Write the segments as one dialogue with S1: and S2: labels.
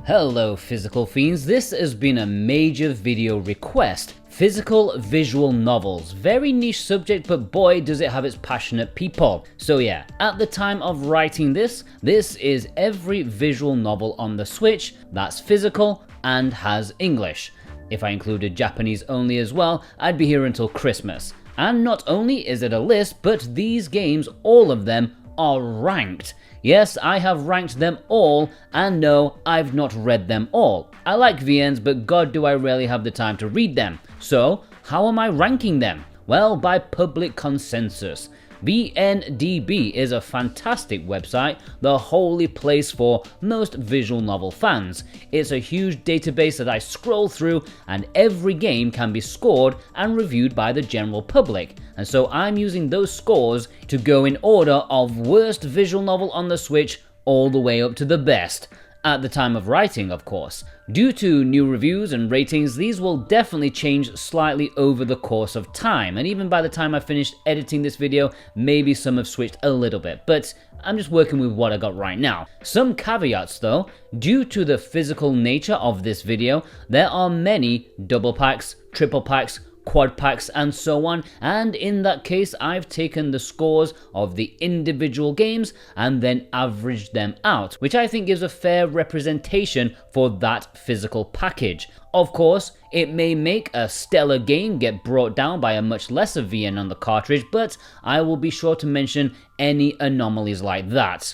S1: Hello physical fiends, this has been a major video request. Physical visual novels. Very niche subject, but boy does it have its passionate people. So yeah, at the time of writing this is every visual novel on the Switch that's physical and has English. If I included Japanese only as well, I'd be here until Christmas. And not only is it a list, but these games, all of them, are ranked. Yes, I have ranked them all, and no, I've not read them all. I like VNs, but god do I rarely have the time to read them. So, how am I ranking them? Well, by public consensus. VNDB is a fantastic website, the holy place for most visual novel fans. It's a huge database that I scroll through, and every game can be scored and reviewed by the general public. And so I'm using those scores to go in order of worst visual novel on the Switch all the way up to the best. At the time of writing, of course. Due to new reviews and ratings, these will definitely change slightly over the course of time, and even by the time I finished editing this video, maybe some have switched a little bit, but I'm just working with what I got right now. Some caveats though, due to the physical nature of this video, there are many double packs, triple packs, quad packs and so on, and in that case I've taken the scores of the individual games and then averaged them out, which I think gives a fair representation for that physical package. Of course, it may make a stellar game get brought down by a much lesser VN on the cartridge, but I will be sure to mention any anomalies like that.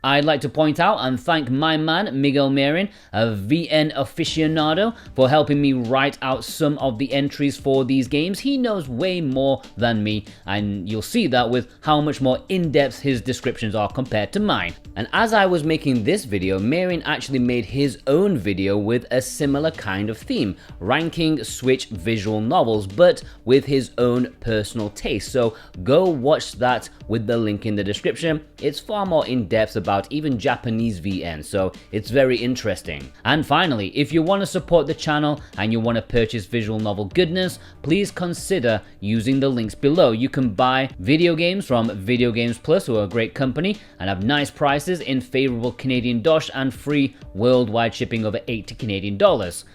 S1: I'd like to point out and thank my man Miguel Marin, a VN aficionado, for helping me write out some of the entries for these games. He knows way more than me, and you'll see that with how much more in-depth his descriptions are compared to mine. And as I was making this video, Marin actually made his own video with a similar kind of theme, ranking Switch visual novels, but with his own personal taste. So go watch that with the link in the description. It's far more in-depth about even Japanese VN, so it's very interesting. And finally, if you want to support the channel and you want to purchase visual novel goodness, please consider using the links below. You can buy video games from Video Games Plus, who are a great company and have nice prices in favorable Canadian dosh and free worldwide shipping over $80 Canadian.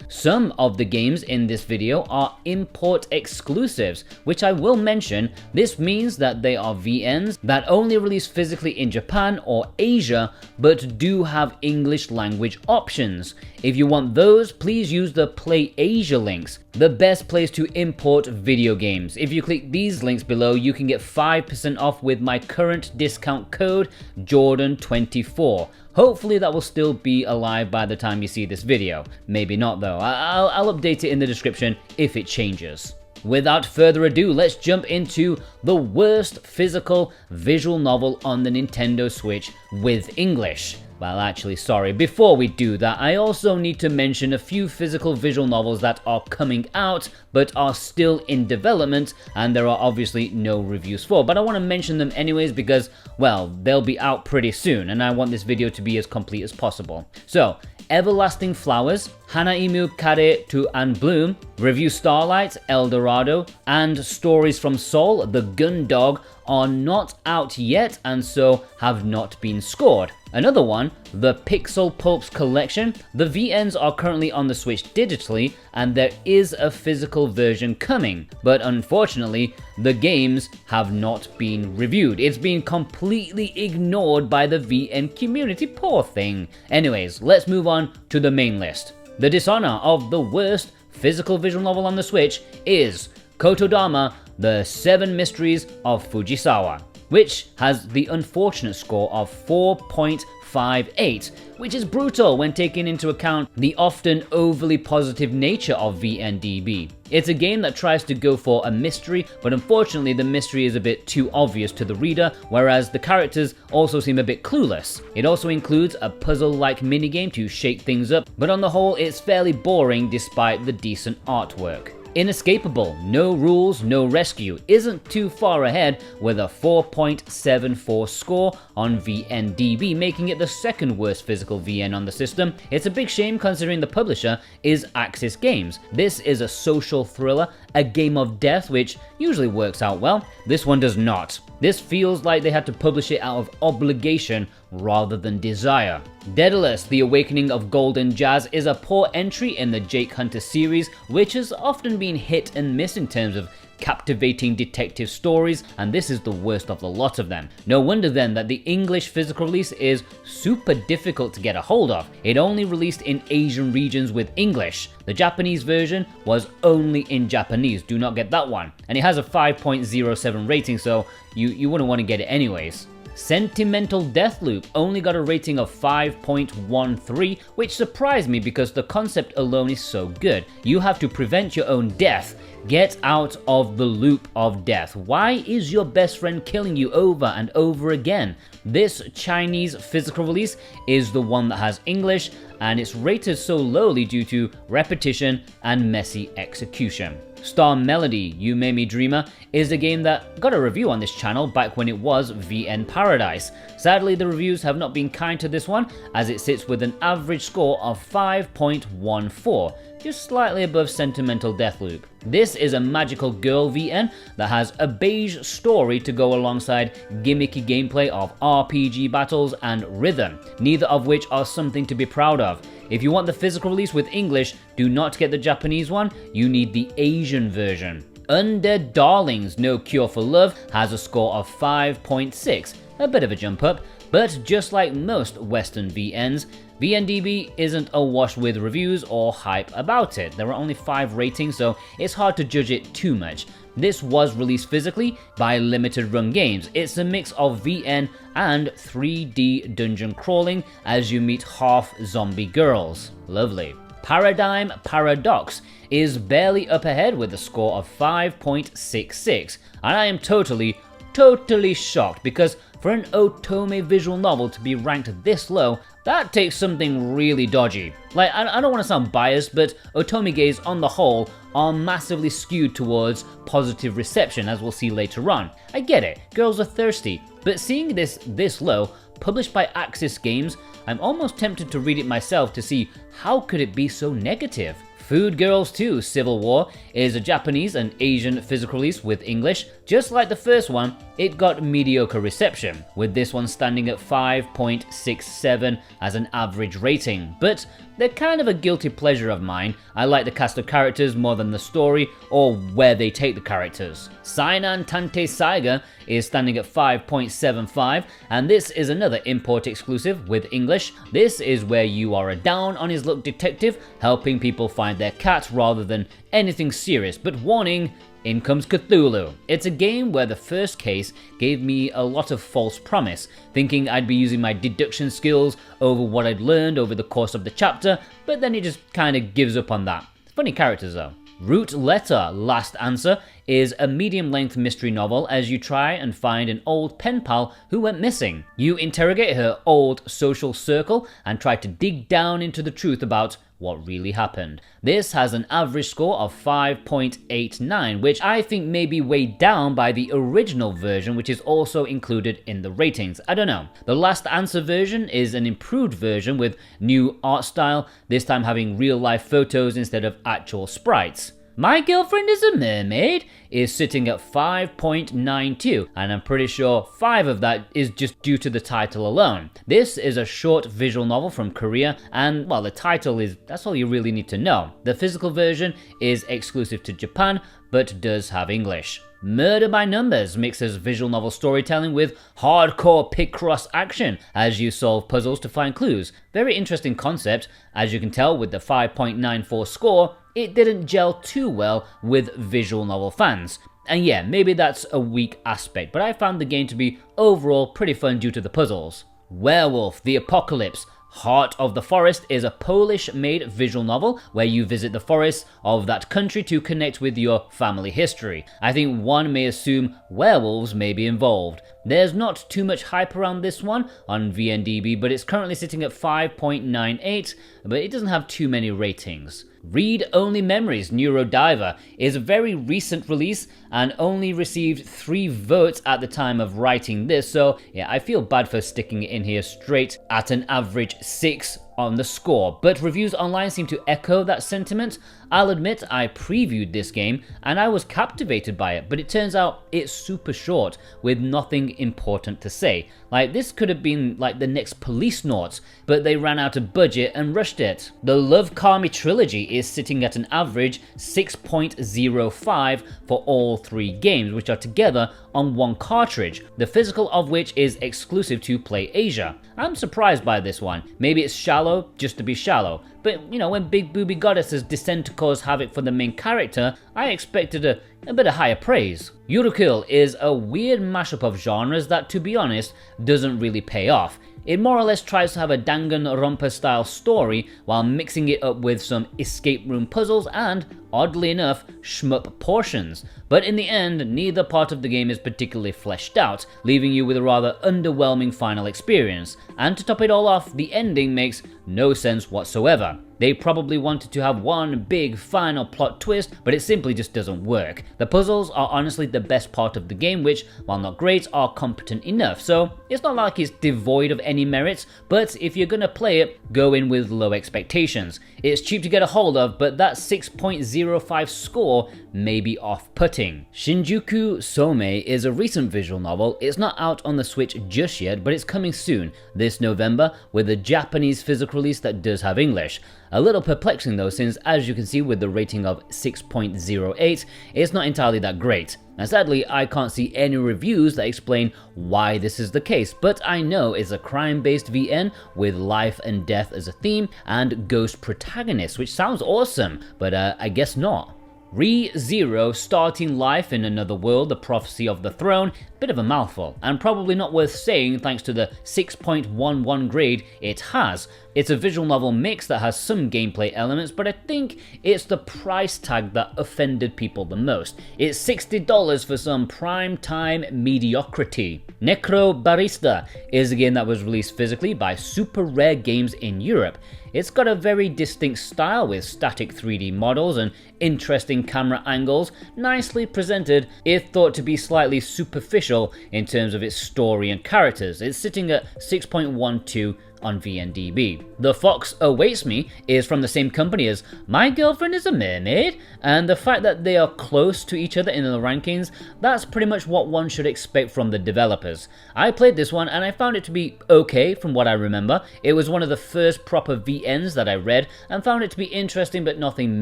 S1: Some of the games in this video are import exclusives, which I will mention. This means that they are VNs that only release physically in Japan or Asia, but do have English language options. If you want those, please use the Play Asia links, the best place to import video games. If you click these links below, you can get 5% off with my current discount code Jordan24. Hopefully that will still be alive by the time you see this video. Maybe not though. I'll update it in the description if it changes. Without further ado, let's jump into the worst physical visual novel on the Nintendo Switch with English. Well, actually, sorry, before we do that, I also need to mention a few physical visual novels that are coming out, but are still in development, and there are obviously no reviews for, but I want to mention them anyways because, well, they'll be out pretty soon, and I want this video to be as complete as possible. So, Everlasting Flowers, Hanaimu Kare to and Bloom, Review Starlight, El Dorado, and Stories from Seoul, The Gun Dog, are not out yet and so have not been scored. Another one, the Pixel Pulps Collection. The VNs are currently on the Switch digitally, and there is a physical version coming, but unfortunately, the games have not been reviewed. It's been completely ignored by the VN community, poor thing. Anyways, let's move on to the main list. The dishonor of the worst physical visual novel on the Switch is Kotodama, The 7 Mysteries of Fujisawa, which has the unfortunate score of 4.58, which is brutal when taking into account the often overly positive nature of VNDB. It's a game that tries to go for a mystery, but unfortunately the mystery is a bit too obvious to the reader, whereas the characters also seem a bit clueless. It also includes a puzzle-like minigame to shake things up, but on the whole it's fairly boring despite the decent artwork. Inescapable, No Rules, No Rescue isn't too far ahead with a 4.74 score on VNDB, making it the second worst physical VN on the system. It's a big shame considering the publisher is Axis Games. This is a social thriller, a game of death, which usually works out well. This one does not. This feels like they had to publish it out of obligation rather than desire. Daedalus, The Awakening of Golden Jazz is a poor entry in the Jake Hunter series, which has often been hit and miss in terms of captivating detective stories, and this is the worst of the lot of them. No wonder then that the English physical release is super difficult to get a hold of. It only released in Asian regions with English. The Japanese version was only in Japanese, do not get that one. And it has a 5.07 rating, so you wouldn't want to get it anyways. Sentimental Deathloop only got a rating of 5.13, which surprised me because the concept alone is so good. You have to prevent your own death. Get out of the loop of death. Why is your best friend killing you over and over again? This Chinese physical release is the one that has English, and it's rated so lowly due to repetition and messy execution. Star Melody, Yumemi Dreamer is a game that got a review on this channel back when it was VN Paradise. Sadly, the reviews have not been kind to this one, as it sits with an average score of 5.14, just slightly above Sentimental Deathloop. This is a magical girl VN that has a beige story to go alongside gimmicky gameplay of RPG battles and rhythm, neither of which are something to be proud of. If you want the physical release with English, do not get the Japanese one, you need the Asian version. Undead Darlings, No Cure for Love has a score of 5.6, a bit of a jump up, but just like most Western VNs, VNDB isn't awash with reviews or hype about it. There are only 5 ratings, so it's hard to judge it too much. This was released physically by Limited Run Games. It's a mix of VN and 3D dungeon crawling as you meet half zombie girls. Lovely. Paradigm Paradox is barely up ahead with a score of 5.66, and I am totally shocked because for an otome visual novel to be ranked this low, that takes something really dodgy. Like, I don't want to sound biased, but otome gays on the whole are massively skewed towards positive reception, as we'll see later on. I get it, girls are thirsty, but seeing this low, published by Axis Games, I'm almost tempted to read it myself to see how could it be so negative. Food Girls 2 Civil War is a Japanese and Asian physical release with English. Just like the first one, it got mediocre reception, with this one standing at 5.67 as an average rating. But they're kind of a guilty pleasure of mine. I like the cast of characters more than the story or where they take the characters. Sainan Tantei Saiga is standing at 5.75, and this is another import exclusive with English. This is where you are a down on his luck detective helping people find their cat rather than anything serious, but warning, in comes Cthulhu. It's a game where the first case gave me a lot of false promise, thinking I'd be using my deduction skills over what I'd learned over the course of the chapter, but then it just kinda gives up on that. Funny characters though. Root Letter Last Answer is a medium-length mystery novel as you try and find an old pen pal who went missing. You interrogate her old social circle and try to dig down into the truth about what really happened. This has an average score of 5.89, which I think may be weighed down by the original version, which is also included in the ratings. I don't know. The Last Answer version is an improved version with new art style, this time having real-life photos instead of actual sprites. My Girlfriend is a Mermaid is sitting at 5.92, and I'm pretty sure 5 of that is just due to the title alone. This is a short visual novel from Korea, and well, the title that's all you really need to know. The physical version is exclusive to Japan, but does have English. Murder by Numbers mixes visual novel storytelling with hardcore Picross action as you solve puzzles to find clues. Very interesting concept. As you can tell with the 5.94 score, it didn't gel too well with visual novel fans. And yeah, maybe that's a weak aspect, but I found the game to be overall pretty fun due to the puzzles. Werewolf, The Apocalypse Heart of the Forest is a Polish-made visual novel where you visit the forests of that country to connect with your family history. I think one may assume werewolves may be involved. There's not too much hype around this one on VNDB, but it's currently sitting at 5.98, but it doesn't have too many ratings. Read Only Memories Neurodiver is a very recent release and only received 3 votes at the time of writing this, so yeah, I feel bad for sticking it in here straight at an average 6 on the score, but reviews online seem to echo that sentiment. I'll admit I previewed this game and I was captivated by it, but it turns out it's super short with nothing important to say. Like, this could have been like the next Police Noughts, but they ran out of budget and rushed it. The LoveKami trilogy is sitting at an average 6.05 for all 3 games, which are together on one cartridge, the physical of which is exclusive to Play Asia. I'm surprised by this one. Maybe it's shallow just to be shallow, but you know, when big booby goddesses descend to cause havoc for the main character, I expected a bit of higher praise. Yurukill is a weird mashup of genres that, to be honest, doesn't really pay off. It more or less tries to have a Danganronpa style story while mixing it up with some escape room puzzles and, oddly enough, shmup portions. But in the end, neither part of the game is particularly fleshed out, leaving you with a rather underwhelming final experience. And to top it all off, the ending makes no sense whatsoever. They probably wanted to have one big final plot twist, but it simply just doesn't work. The puzzles are honestly the best part of the game, which, while not great, are competent enough, so it's not like it's devoid of any merits, but if you're gonna play it, go in with low expectations. It's cheap to get a hold of, but that 6.05 score may be off-putting. Shinjuku Soumei is a recent visual novel. It's not out on the Switch just yet, but it's coming soon, this November, with a Japanese physical release that does have English. A little perplexing though, since as you can see with the rating of 6.08, it's not entirely that great. And sadly, I can't see any reviews that explain why this is the case, but I know it's a crime-based VN with life and death as a theme and ghost protagonists, which sounds awesome, but I guess not. Re:Zero starting life in another world, the prophecy of the throne, bit of a mouthful, and probably not worth saying thanks to the 6.11 grade it has. It's a visual novel mix that has some gameplay elements, but I think it's the price tag that offended people the most. It's $60 for some prime time mediocrity. Necrobarista is a game that was released physically by Super Rare Games in Europe. It's got a very distinct style with static 3D models and interesting camera angles, nicely presented if thought to be slightly superficial in terms of its story and characters. It's sitting at 6.12 on VNDB. The Fox Awaits Me is from the same company as My Girlfriend is a Mermaid, and the fact that they are close to each other in the rankings, that's pretty much what one should expect from the developers. I played this one and I found it to be okay from what I remember. It was one of the first proper VNs that I read and found it to be interesting but nothing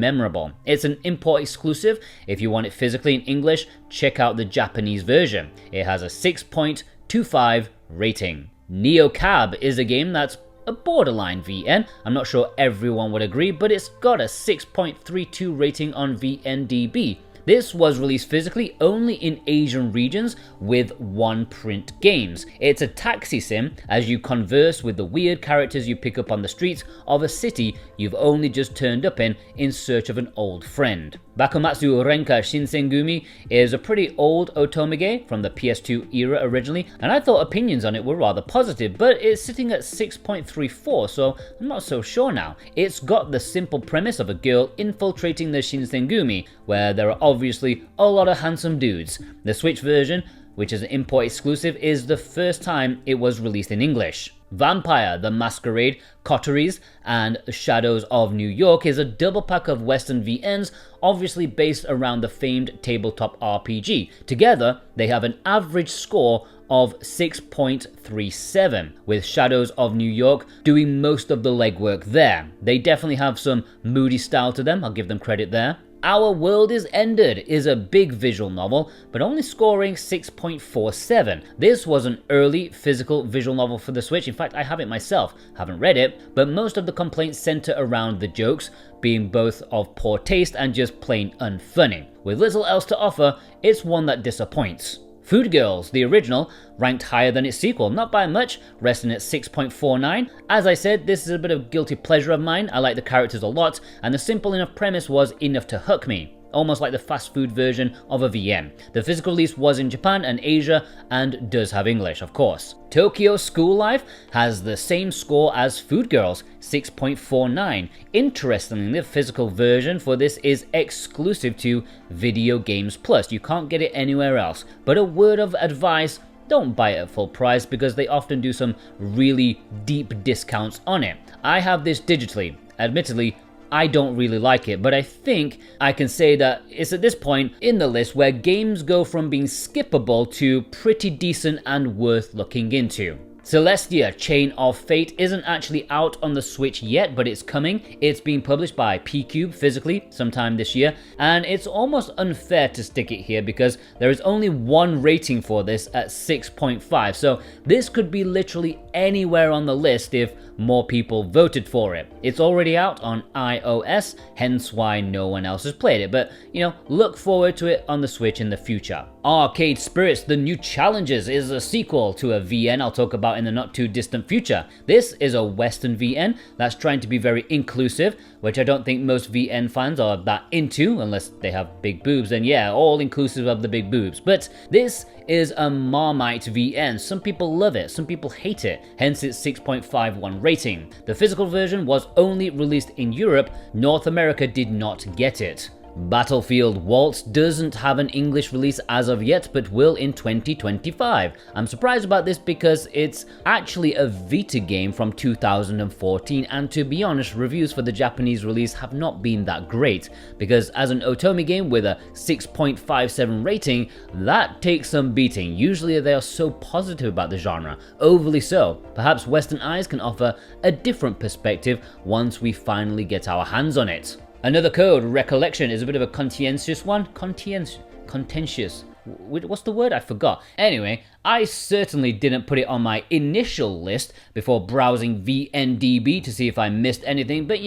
S1: memorable. It's an import exclusive. If you want it physically in English, check out the Japanese version. It has a 6.25 rating. Neocab is a game that's a borderline VN. I'm not sure everyone would agree, but it's got a 6.32 rating on VNDB. This was released physically only in Asian regions with one print games. It's a taxi sim as you converse with the weird characters you pick up on the streets of a city you've only just turned up in search of an old friend. Bakumatsu Renka Shinsengumi is a pretty old otomage from the PS2 era originally, and I thought opinions on it were rather positive, but it's sitting at 6.34, so I'm not so sure now. It's got the simple premise of a girl infiltrating the Shinsengumi, where there are obviously a lot of handsome dudes. The Switch version, which is an import exclusive, is the first time it was released in English. Vampire: The Masquerade, Coteries, and Shadows of New York is a double pack of Western VNs, obviously based around the famed tabletop RPG. Together, they have an average score of 6.37, with Shadows of New York doing most of the legwork there. They definitely have some moody style to them, I'll give them credit there. Our World is Ended is a big visual novel, but only scoring 6.47. This was an early physical visual novel for the Switch. In fact, I have it myself, haven't read it, but most of the complaints center around the jokes being both of poor taste and just plain unfunny. With little else to offer, it's one that disappoints. Food Girls, the original, ranked higher than its sequel, not by much, resting at 6.49. As I said, this is a bit of guilty pleasure of mine. I like the characters a lot, and the simple enough premise was enough to hook me. Almost like the fast food version of a VM. The physical release was in Japan and Asia, and does have English, of course. Tokyo School Life has the same score as Food Girls, 6.49. Interestingly, the physical version for this is exclusive to Video Games Plus. You can't get it anywhere else. But a word of advice: don't buy it at full price because they often do some really deep discounts on it. I have this digitally. Admittedly, I don't really like it, but I think I can say that it's at this point in the list where games go from being skippable to pretty decent and worth looking into. Celestia, Chain of Fate isn't actually out on the Switch yet, but it's coming. It's being published by P-Cube physically sometime this year, and it's almost unfair to stick it here because there is only one rating for this at 6.5, so this could be literally anywhere on the list if more people voted for it. It's already out on iOS, hence why no one else has played it, but look forward to it on the Switch in the future. Arcade Spirits, The New Challenges is a sequel to a VN I'll talk about in the not too distant future. This is a Western VN that's trying to be very inclusive, which I don't think most VN fans are that into, unless they have big boobs, then yeah, all inclusive of the big boobs. But this is a Marmite VN. Some people love it, some people hate it, hence its 6.51 rating. The physical version was only released in Europe, North America did not get it. Battlefield Waltz doesn't have an English release as of yet, but will in 2025. I'm surprised about this because it's actually a Vita game from 2014, and to be honest, reviews for the Japanese release have not been that great, because as an Otome game with a 6.57 rating, that takes some beating. Usually they are so positive about the genre, overly so. Perhaps Western eyes can offer a different perspective once we finally get our hands on it. Another code, Recollection, is a bit of a contentious one. Contentious. What's the word? I forgot. Anyway, I certainly didn't put it on my initial list before browsing VNDB to see if I missed anything, but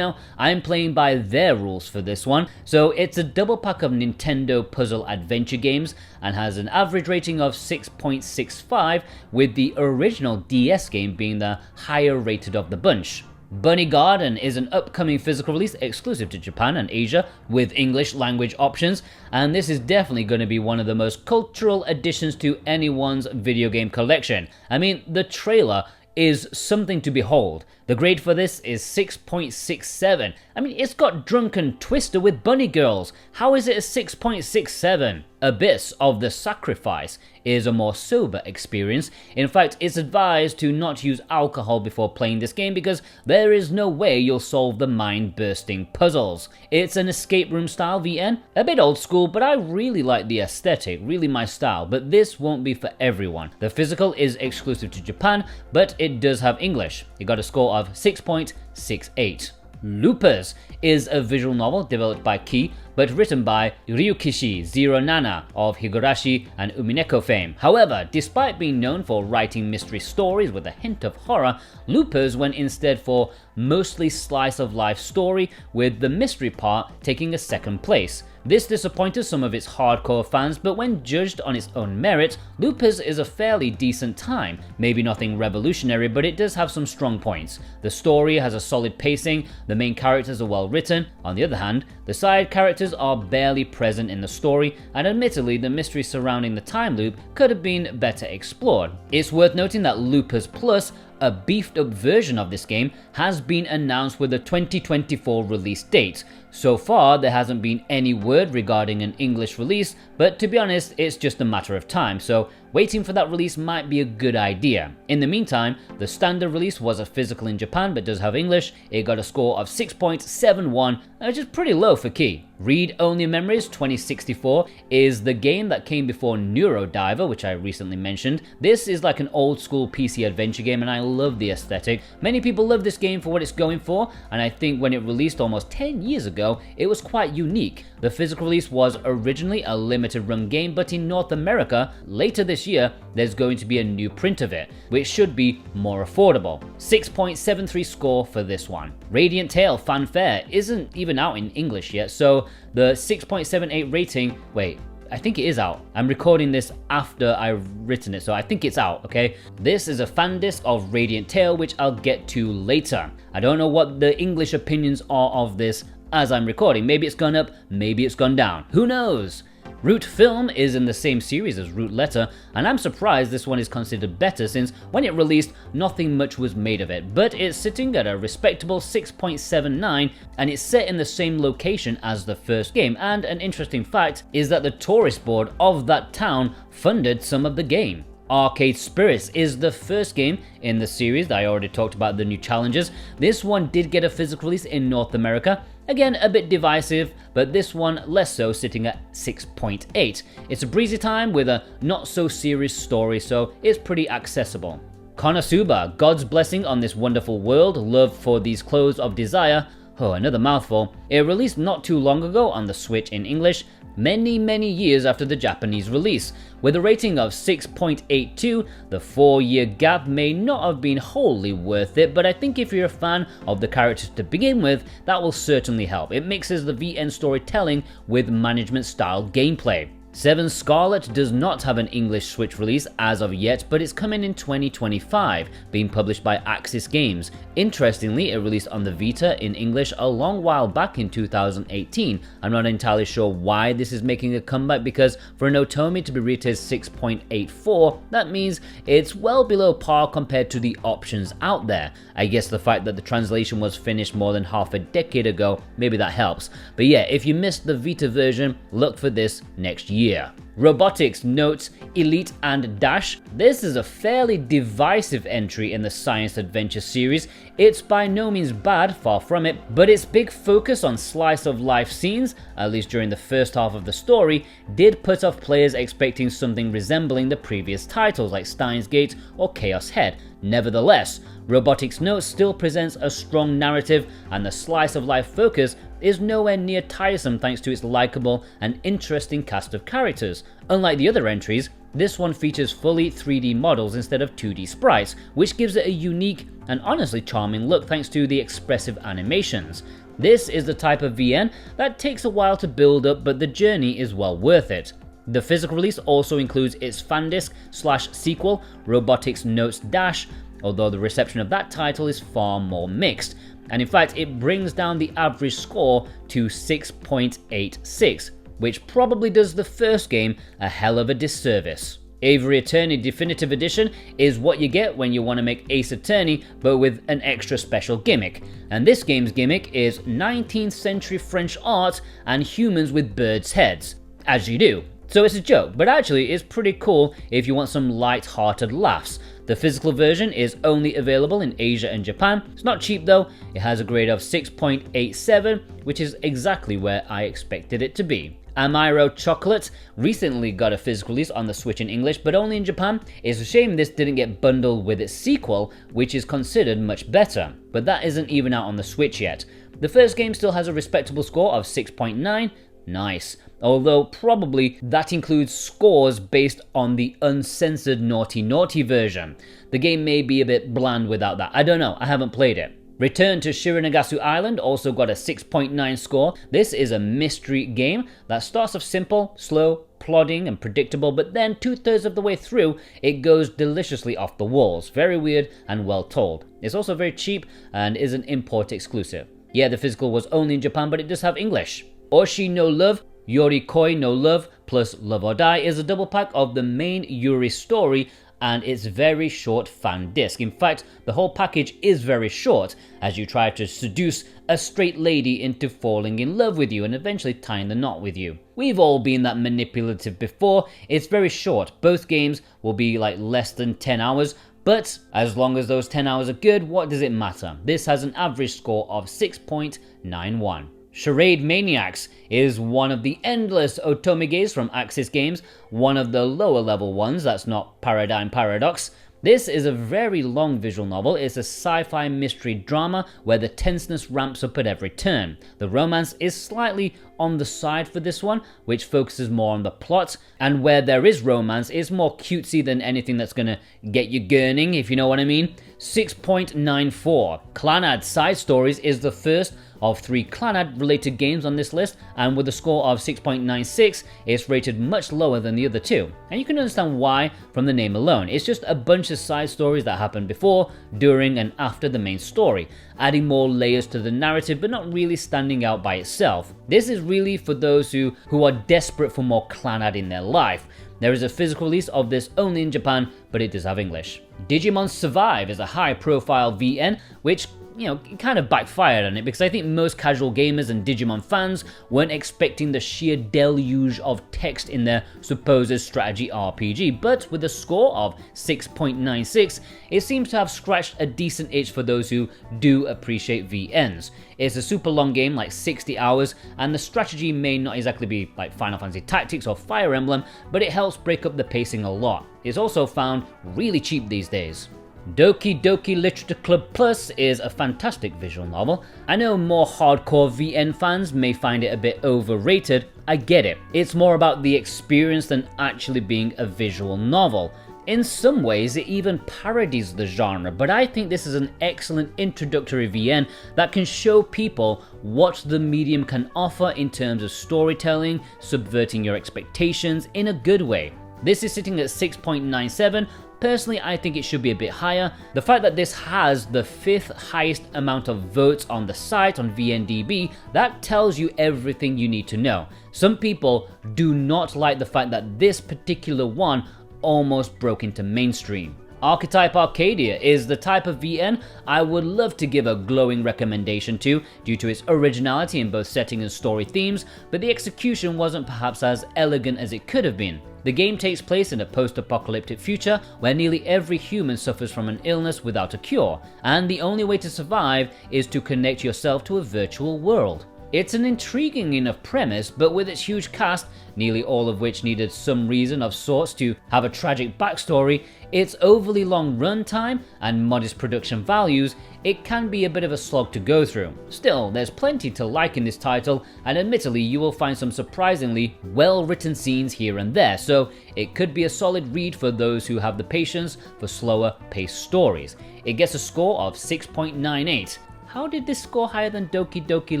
S1: I'm playing by their rules for this one. So it's a double pack of Nintendo puzzle adventure games and has an average rating of 6.65, with the original DS game being the higher rated of the bunch. Bunny Garden is an upcoming physical release exclusive to Japan and Asia with English language options, and this is definitely going to be one of the most cultural additions to anyone's video game collection. I mean, the trailer is something to behold. The grade for this is 6.67. I mean, it's got Drunken Twister with bunny girls. How is it a 6.67? Abyss of the Sacrifice is a more sober experience. In fact, it's advised to not use alcohol before playing this game because there is no way you'll solve the mind-bursting puzzles. It's an escape room style VN, a bit old school, but I really like the aesthetic, really my style, but this won't be for everyone. The physical is exclusive to Japan, but it does have English. It got a score of 6.68. Loopers is a visual novel developed by Key, but written by Ryukishi Zero Nana of Higurashi and Umineko fame. However, despite being known for writing mystery stories with a hint of horror, Loopers went instead for mostly slice-of-life story, with the mystery part taking a second place. This disappointed some of its hardcore fans, but when judged on its own merit, Loopers is a fairly decent time. Maybe nothing revolutionary, but it does have some strong points. The story has a solid pacing, the main characters are well written. On the other hand, the side characters are barely present in the story, and admittedly the mystery surrounding the time loop could have been better explored. It's worth noting that Loopers Plus, a beefed up version of this game, has been announced with a 2024 release date. So far, there hasn't been any word regarding an English release, but to be honest, it's just a matter of time, so waiting for that release might be a good idea. In the meantime, the standard release was a physical in Japan but does have English. It got a score of 6.71, which is pretty low for Key. Read Only Memories 2064 is the game that came before Neurodiver, which I recently mentioned. This is like an old school PC adventure game and I love the aesthetic. Many people love this game for what it's going for, and I think when it released almost 10 years ago, it was quite unique. The physical release was originally a limited run game, but in North America, later this year, there's going to be a new print of it, which should be more affordable. 6.73 score for this one. Radiant Tale Fanfare isn't even out in English yet, so the 6.78 rating, wait, I think it is out. I'm recording this after I've written it, so I think it's out, okay? This is a fan disc of Radiant Tale, which I'll get to later. I don't know what the English opinions are of this as I'm recording. Maybe it's gone up, maybe it's gone down. Who knows? Root Film is in the same series as Root Letter, and I'm surprised this one is considered better since when it released, nothing much was made of it, but it's sitting at a respectable 6.79 and it's set in the same location as the first game, and an interesting fact is that the tourist board of that town funded some of the game. Arcade Spirits is the first game in the series that I already talked about the new challenges. This one did get a physical release in North America. Again, a bit divisive, but this one less so, sitting at 6.8. It's a breezy time with a not so serious story, so it's pretty accessible. Konosuba, God's blessing on this wonderful world, love for these clothes of desire. Oh, another mouthful. It released not too long ago on the Switch in English, many years after the Japanese release. With a rating of 6.82, the 4-year gap may not have been wholly worth it, but I think if you're a fan of the characters to begin with, that will certainly help. It mixes the VN storytelling with management style gameplay. Seven Scarlet does not have an English Switch release as of yet, but it's coming in 2025, being published by Axis Games. Interestingly, it released on the Vita in English a long while back in 2018. I'm not entirely sure why this is making a comeback, because for an Otome to be rated 6.84, that means it's well below par compared to the options out there. I guess the fact that the translation was finished more than half a decade ago, maybe that helps. But yeah, if you missed the Vita version, look for this next year. Robotics notes Elite and Dash. This is a fairly divisive entry in the science adventure series. It's by no means bad, far from it, but its big focus on slice of life scenes, at least during the first half of the story, did put off players expecting something resembling the previous titles like Steins Gate or Chaos Head. Nevertheless, Robotics Notes still presents a strong narrative, and the slice of life focus is nowhere near tiresome thanks to its likable and interesting cast of characters. Unlike the other entries, this one features fully 3D models instead of 2D sprites, which gives it a unique and honestly charming look thanks to the expressive animations. This is the type of VN that takes a while to build up, but the journey is well worth it. The physical release also includes its fan disc / sequel, Robotics Notes Dash, although the reception of that title is far more mixed. And in fact, it brings down the average score to 6.86, which probably does the first game a hell of a disservice. Avery Attorney Definitive Edition is what you get when you want to make Ace Attorney, but with an extra special gimmick. And this game's gimmick is 19th century French art and humans with birds' heads, as you do. So it's a joke, but actually it's pretty cool if you want some light-hearted laughs. The physical version is only available in Asia and Japan. It's not cheap though. It has a grade of 6.87, which is exactly where I expected it to be. Amiro Chocolate recently got a physical release on the Switch in English, but only in Japan. It's a shame this didn't get bundled with its sequel, which is considered much better, but that isn't even out on the Switch yet. The first game still has a respectable score of 6.9, nice. Although probably that includes scores based on the uncensored Naughty Naughty version. The game may be a bit bland without that, I don't know, I haven't played it. Return to Shirinagasu Island also got a 6.9 score. This is a mystery game that starts off simple, slow, plodding and predictable, but then 2/3 of the way through it goes deliciously off the walls. Very weird and well told. It's also very cheap and is an import exclusive. Yeah, the physical was only in Japan, but it does have English. Oshi no Love, Yorikoi no Love plus Love or Die is a double pack of the main Yuri story and its very short fan disc. In fact, the whole package is very short as you try to seduce a straight lady into falling in love with you and eventually tying the knot with you. We've all been that manipulative before. It's very short. Both games will be like less than 10 hours, but as long as those 10 hours are good, what does it matter? This has an average score of 6.91. Charade Maniacs is one of the endless otomeges from Axis Games, one of the lower level ones that's not Paradigm Paradox. This is a very long visual novel. It's a sci-fi mystery drama where the tenseness ramps up at every turn. The romance is slightly on the side for this one, which focuses more on the plot, and where there is romance, it's more cutesy than anything that's gonna get you gurning, if you know what I mean. 6.94. Clannad Side Stories is the first of 3 Clannad related games on this list, and with a score of 6.96, it's rated much lower than the other two. And you can understand why from the name alone. It's just a bunch of side stories that happen before, during, and after the main story, adding more layers to the narrative but not really standing out by itself. This is really for those who are desperate for more Clannad in their life. There is a physical release of this only in Japan, but it does have English. Digimon Survive is a high-profile VN, which it kind of backfired on it, because I think most casual gamers and Digimon fans weren't expecting the sheer deluge of text in their supposed strategy RPG, but with a score of 6.96, it seems to have scratched a decent itch for those who do appreciate VNs. It's a super long game, like 60 hours, and the strategy may not exactly be like Final Fantasy Tactics or Fire Emblem, but it helps break up the pacing a lot. It's also found really cheap these days. Doki Doki Literature Club Plus is a fantastic visual novel. I know more hardcore VN fans may find it a bit overrated, I get it. It's more about the experience than actually being a visual novel. In some ways, it even parodies the genre, but I think this is an excellent introductory VN that can show people what the medium can offer in terms of storytelling, subverting your expectations in a good way. This is sitting at 6.97. Personally, I think it should be a bit higher. The fact that this has the 5th highest amount of votes on the site on VNDB, that tells you everything you need to know. Some people do not like the fact that this particular one almost broke into mainstream. Archetype Arcadia is the type of VN I would love to give a glowing recommendation to due to its originality in both setting and story themes, but the execution wasn't perhaps as elegant as it could have been. The game takes place in a post-apocalyptic future where nearly every human suffers from an illness without a cure, and the only way to survive is to connect yourself to a virtual world. It's an intriguing enough premise, but with its huge cast, nearly all of which needed some reason of sorts to have a tragic backstory, its overly long runtime and modest production values, it can be a bit of a slog to go through. Still, there's plenty to like in this title, and admittedly you will find some surprisingly well-written scenes here and there, so it could be a solid read for those who have the patience for slower paced stories. It gets a score of 6.98. How did this score higher than Doki Doki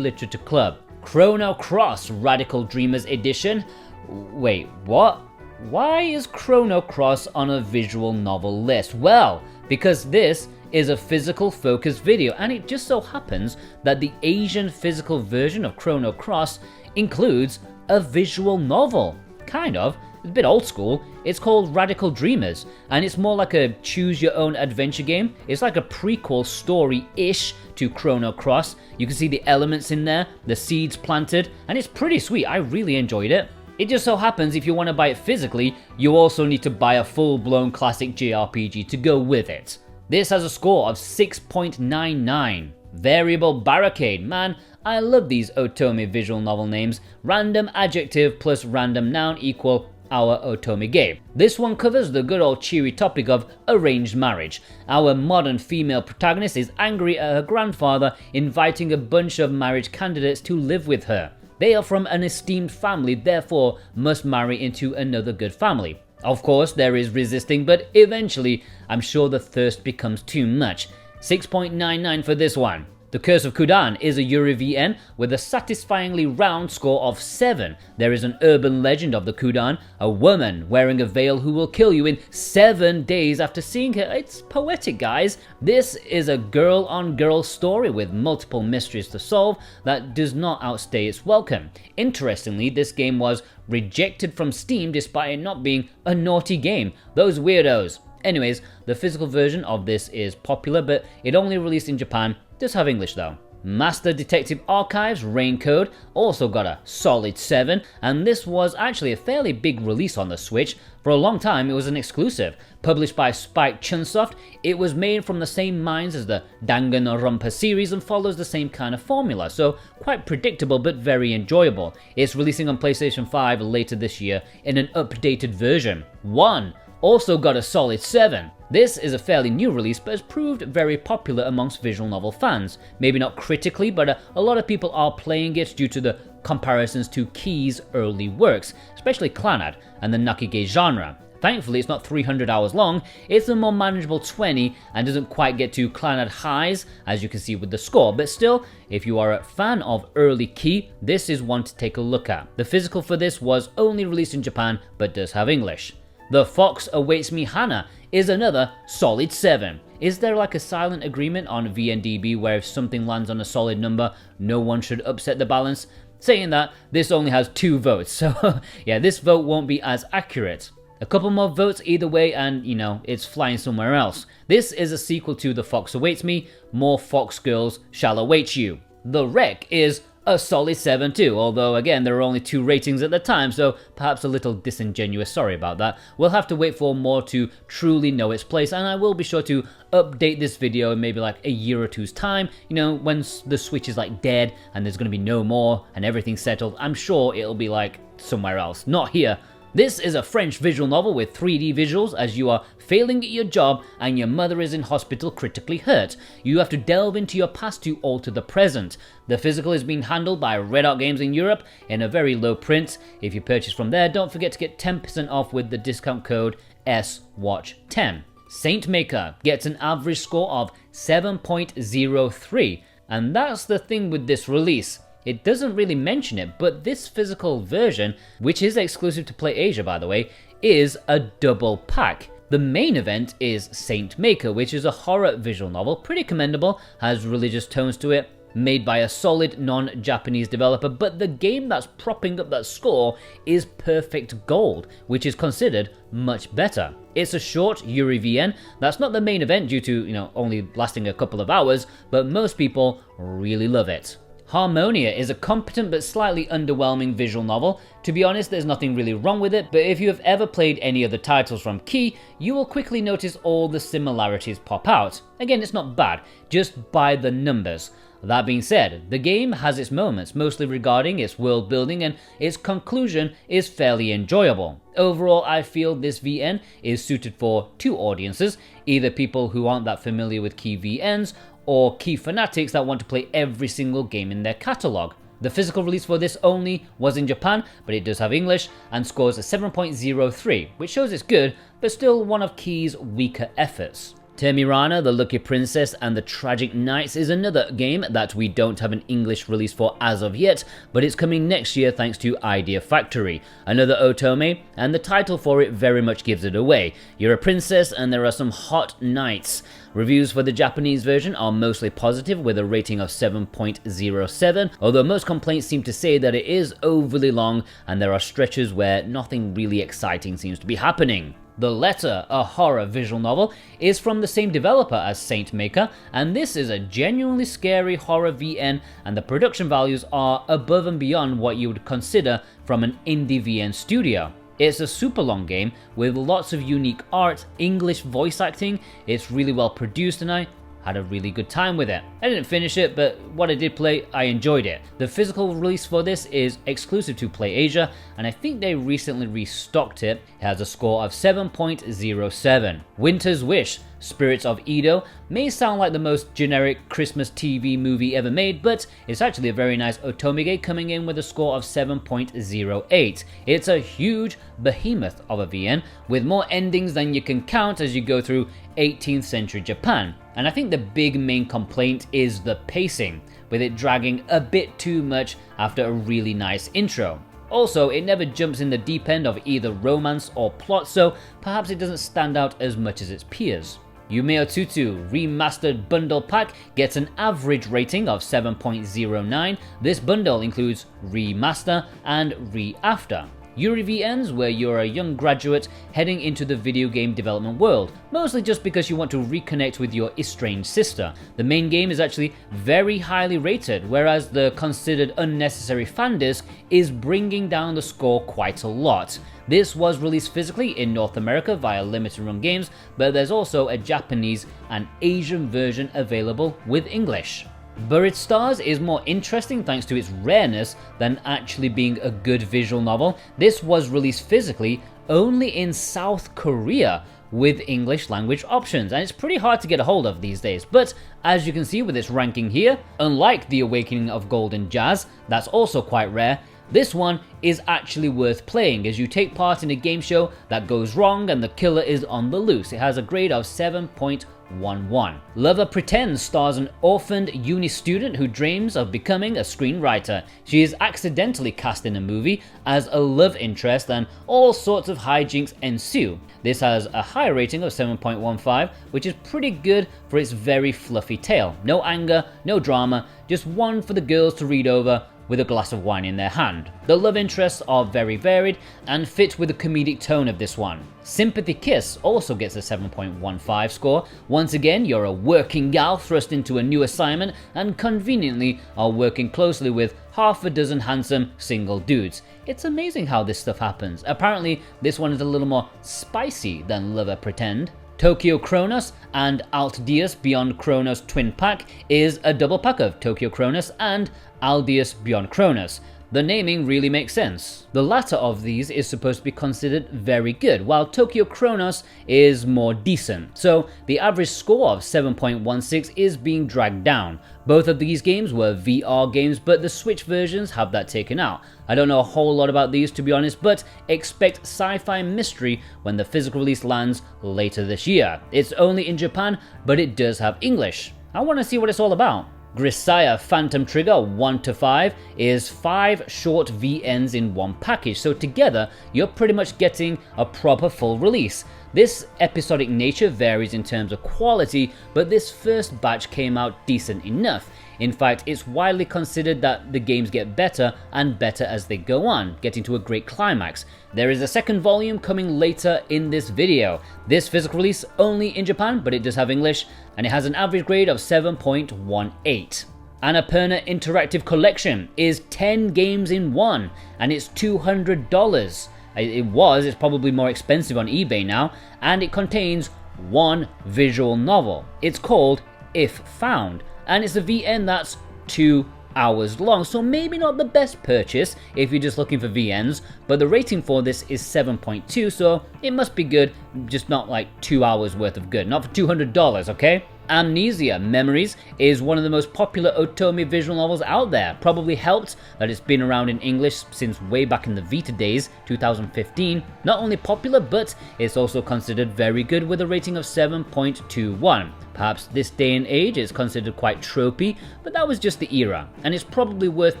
S1: Literature Club? Chrono Cross Radical Dreamers Edition? Wait, what? Why is Chrono Cross on a visual novel list? Well, because this is a physical focused video, and it just so happens that the Asian physical version of Chrono Cross includes a visual novel. Kind of. It's a bit old school. It's called Radical Dreamers, and it's more like a choose your own adventure game. It's like a prequel story-ish to Chrono Cross. You can see the elements in there, the seeds planted, and it's pretty sweet. I really enjoyed it. It just so happens if you want to buy it physically, you also need to buy a full-blown classic JRPG to go with it. This has a score of 6.99. Variable Barricade. Man, I love these Otome visual novel names. Random adjective plus random noun equal our Otome game. This one covers the good old cheery topic of arranged marriage. Our modern female protagonist is angry at her grandfather inviting a bunch of marriage candidates to live with her. They are from an esteemed family, therefore must marry into another good family. Of course, there is resisting, but eventually I'm sure the thirst becomes too much. 6.99 for this one. The Curse of Kudan is a Yuri VN with a satisfyingly round score of 7. There is an urban legend of the Kudan, a woman wearing a veil who will kill you in 7 days after seeing her. It's poetic, guys. This is a girl-on-girl story with multiple mysteries to solve that does not outstay its welcome. Interestingly, this game was rejected from Steam despite it not being a naughty game. Those weirdos. Anyways, the physical version of this is popular, but it only released in Japan. Does have English though. Master Detective Archives Raincode also got a solid 7, and this was actually a fairly big release on the Switch. For a long time it was an exclusive. Published by Spike Chunsoft, it was made from the same minds as the Danganronpa series and follows the same kind of formula, so quite predictable but very enjoyable. It's releasing on PlayStation 5 later this year in an updated version. 1 also got a solid 7. This is a fairly new release but has proved very popular amongst visual novel fans. Maybe not critically, but a lot of people are playing it due to the comparisons to Key's early works, especially Clannad and the Nakige genre. Thankfully it's not 300 hours long, it's a more manageable 20 and doesn't quite get to Clannad highs as you can see with the score, but still, if you are a fan of early Key, this is one to take a look at. The physical for this was only released in Japan but does have English. The Fox Awaits Me Hannah is another solid 7. Is there like a silent agreement on VNDB where if something lands on a solid number, no one should upset the balance? Saying that, this only has 2 votes, so yeah, this vote won't be as accurate. A couple more votes either way and, you know, it's flying somewhere else. This is a sequel to The Fox Awaits Me, More Fox Girls Shall Await You. The Wreck is a solid 7 too, although again there are only 2 ratings at the time, so perhaps a little disingenuous, sorry about that. We'll have to wait for more to truly know its place, and I will be sure to update this video in maybe like a year or two's time, you know, when the Switch is like dead and there's going to be no more and everything's settled. I'm sure it'll be like somewhere else, not here. This is a French visual novel with 3D visuals as you are failing at your job and your mother is in hospital critically hurt. You have to delve into your past to alter the present. The physical is being handled by Red Art Games in Europe in a very low print. If you purchase from there, don't forget to get 10% off with the discount code SWATCH10. Saint Maker gets an average score of 7.03, and that's the thing with this release. It doesn't really mention it, but this physical version, which is exclusive to PlayAsia by the way, is a double pack. The main event is Saint Maker, which is a horror visual novel, pretty commendable, has religious tones to it, made by a solid non-Japanese developer, but the game that's propping up that score is Perfect Gold, which is considered much better. It's a short Yuri VN that's not the main event due to, you know, only lasting a couple of hours, but most people really love it. Harmonia is a competent but slightly underwhelming visual novel. To be honest, there's nothing really wrong with it, but if you have ever played any of the titles from Key, you will quickly notice all the similarities pop out. Again, it's not bad, just by the numbers. That being said, the game has its moments, mostly regarding its world building, and its conclusion is fairly enjoyable. Overall, I feel this VN is suited for 2 audiences, either people who aren't that familiar with Key VNs, or Key fanatics that want to play every single game in their catalogue. The physical release for this only was in Japan, but it does have English, and scores a 7.03, which shows it's good, but still one of Key's weaker efforts. Termirana, the Lucky Princess, and the Tragic Knights is another game that we don't have an English release for as of yet, but it's coming next year thanks to Idea Factory. Another otome, and the title for it very much gives it away. You're a princess and there are some hot knights. Reviews for the Japanese version are mostly positive with a rating of 7.07, although most complaints seem to say that it is overly long and there are stretches where nothing really exciting seems to be happening. The Letter, a horror visual novel, is from the same developer as Saint Maker, and this is a genuinely scary horror VN, and the production values are above and beyond what you would consider from an indie VN studio. It's a super long game with lots of unique art, English voice acting, it's really well produced, and I had a really good time with it. I didn't finish it, but what I did play, I enjoyed it. The physical release for this is exclusive to PlayAsia, and I think they recently restocked it. It has a score of 7.07. Winter's Wish, Spirits of Edo, may sound like the most generic Christmas TV movie ever made, but it's actually a very nice otomige coming in with a score of 7.08. It's a huge behemoth of a VN, with more endings than you can count as you go through 18th century Japan. And I think the big main complaint is the pacing, with it dragging a bit too much after a really nice intro. Also, it never jumps in the deep end of either romance or plot, so perhaps it doesn't stand out as much as its peers. Yume Otutu Remastered Bundle Pack gets an average rating of 7.09. This bundle includes Remaster and Re-After. Yuri VNs, where you're a young graduate heading into the video game development world, mostly just because you want to reconnect with your estranged sister. The main game is actually very highly rated, whereas the considered unnecessary fan disc is bringing down the score quite a lot. This was released physically in North America via Limited Run Games, but there's also a Japanese and Asian version available with English. Buried Stars is more interesting thanks to its rareness than actually being a good visual novel. This was released physically only in South Korea with English language options, and it's pretty hard to get a hold of these days, but as you can see with its ranking here, unlike The Awakening of Golden Jazz, that's also quite rare, this one is actually worth playing as you take part in a game show that goes wrong and the killer is on the loose. It has a grade of 7.11. Lover Pretends stars an orphaned uni student who dreams of becoming a screenwriter. She is accidentally cast in a movie as a love interest and all sorts of hijinks ensue. This has a high rating of 7.15, which is pretty good for its very fluffy tale. No anger, no drama, just one for the girls to read over with a glass of wine in their hand. The love interests are very varied and fit with the comedic tone of this one. Sympathy Kiss also gets a 7.15 score. Once again, you're a working gal thrust into a new assignment and conveniently are working closely with half a dozen handsome single dudes. It's amazing how this stuff happens. Apparently, this one is a little more spicy than Lover Pretend. Tokyo Chronos and Aldeus Beyond Chronos Twin Pack is a double pack of Tokyo Chronos and Aldeus Beyond Chronos. The naming really makes sense. The latter of these is supposed to be considered very good, while Tokyo Chronos is more decent. So the average score of 7.16 is being dragged down. Both of these games were VR games, but the Switch versions have that taken out. I don't know a whole lot about these to be honest, but expect sci-fi mystery when the physical release lands later this year. It's only in Japan, but it does have English. I want to see what it's all about. Grisaya Phantom Trigger 1-5 is 5 short VNs in one package, so together you're pretty much getting a proper full release. This episodic nature varies in terms of quality, but this first batch came out decent enough. In fact, it's widely considered that the games get better and better as they go on, getting to a great climax. There is a second volume coming later in this video. This physical release only in Japan, but it does have English, and it has an average grade of 7.18. Annapurna Interactive Collection is 10 games in one, and it's $200. It's probably more expensive on eBay now, and it contains one visual novel. It's called If Found, and it's a VN that's 2 hours long, so maybe not the best purchase if you're just looking for VNs, but the rating for this is 7.2, so it must be good, just not like 2 hours worth of good, not for $200, okay? Amnesia Memories is one of the most popular Otome visual novels out there, probably helped that it's been around in English since way back in the Vita days, 2015. Not only popular, but it's also considered very good with a rating of 7.21. Perhaps this day and age is considered quite tropey, but that was just the era, and it's probably worth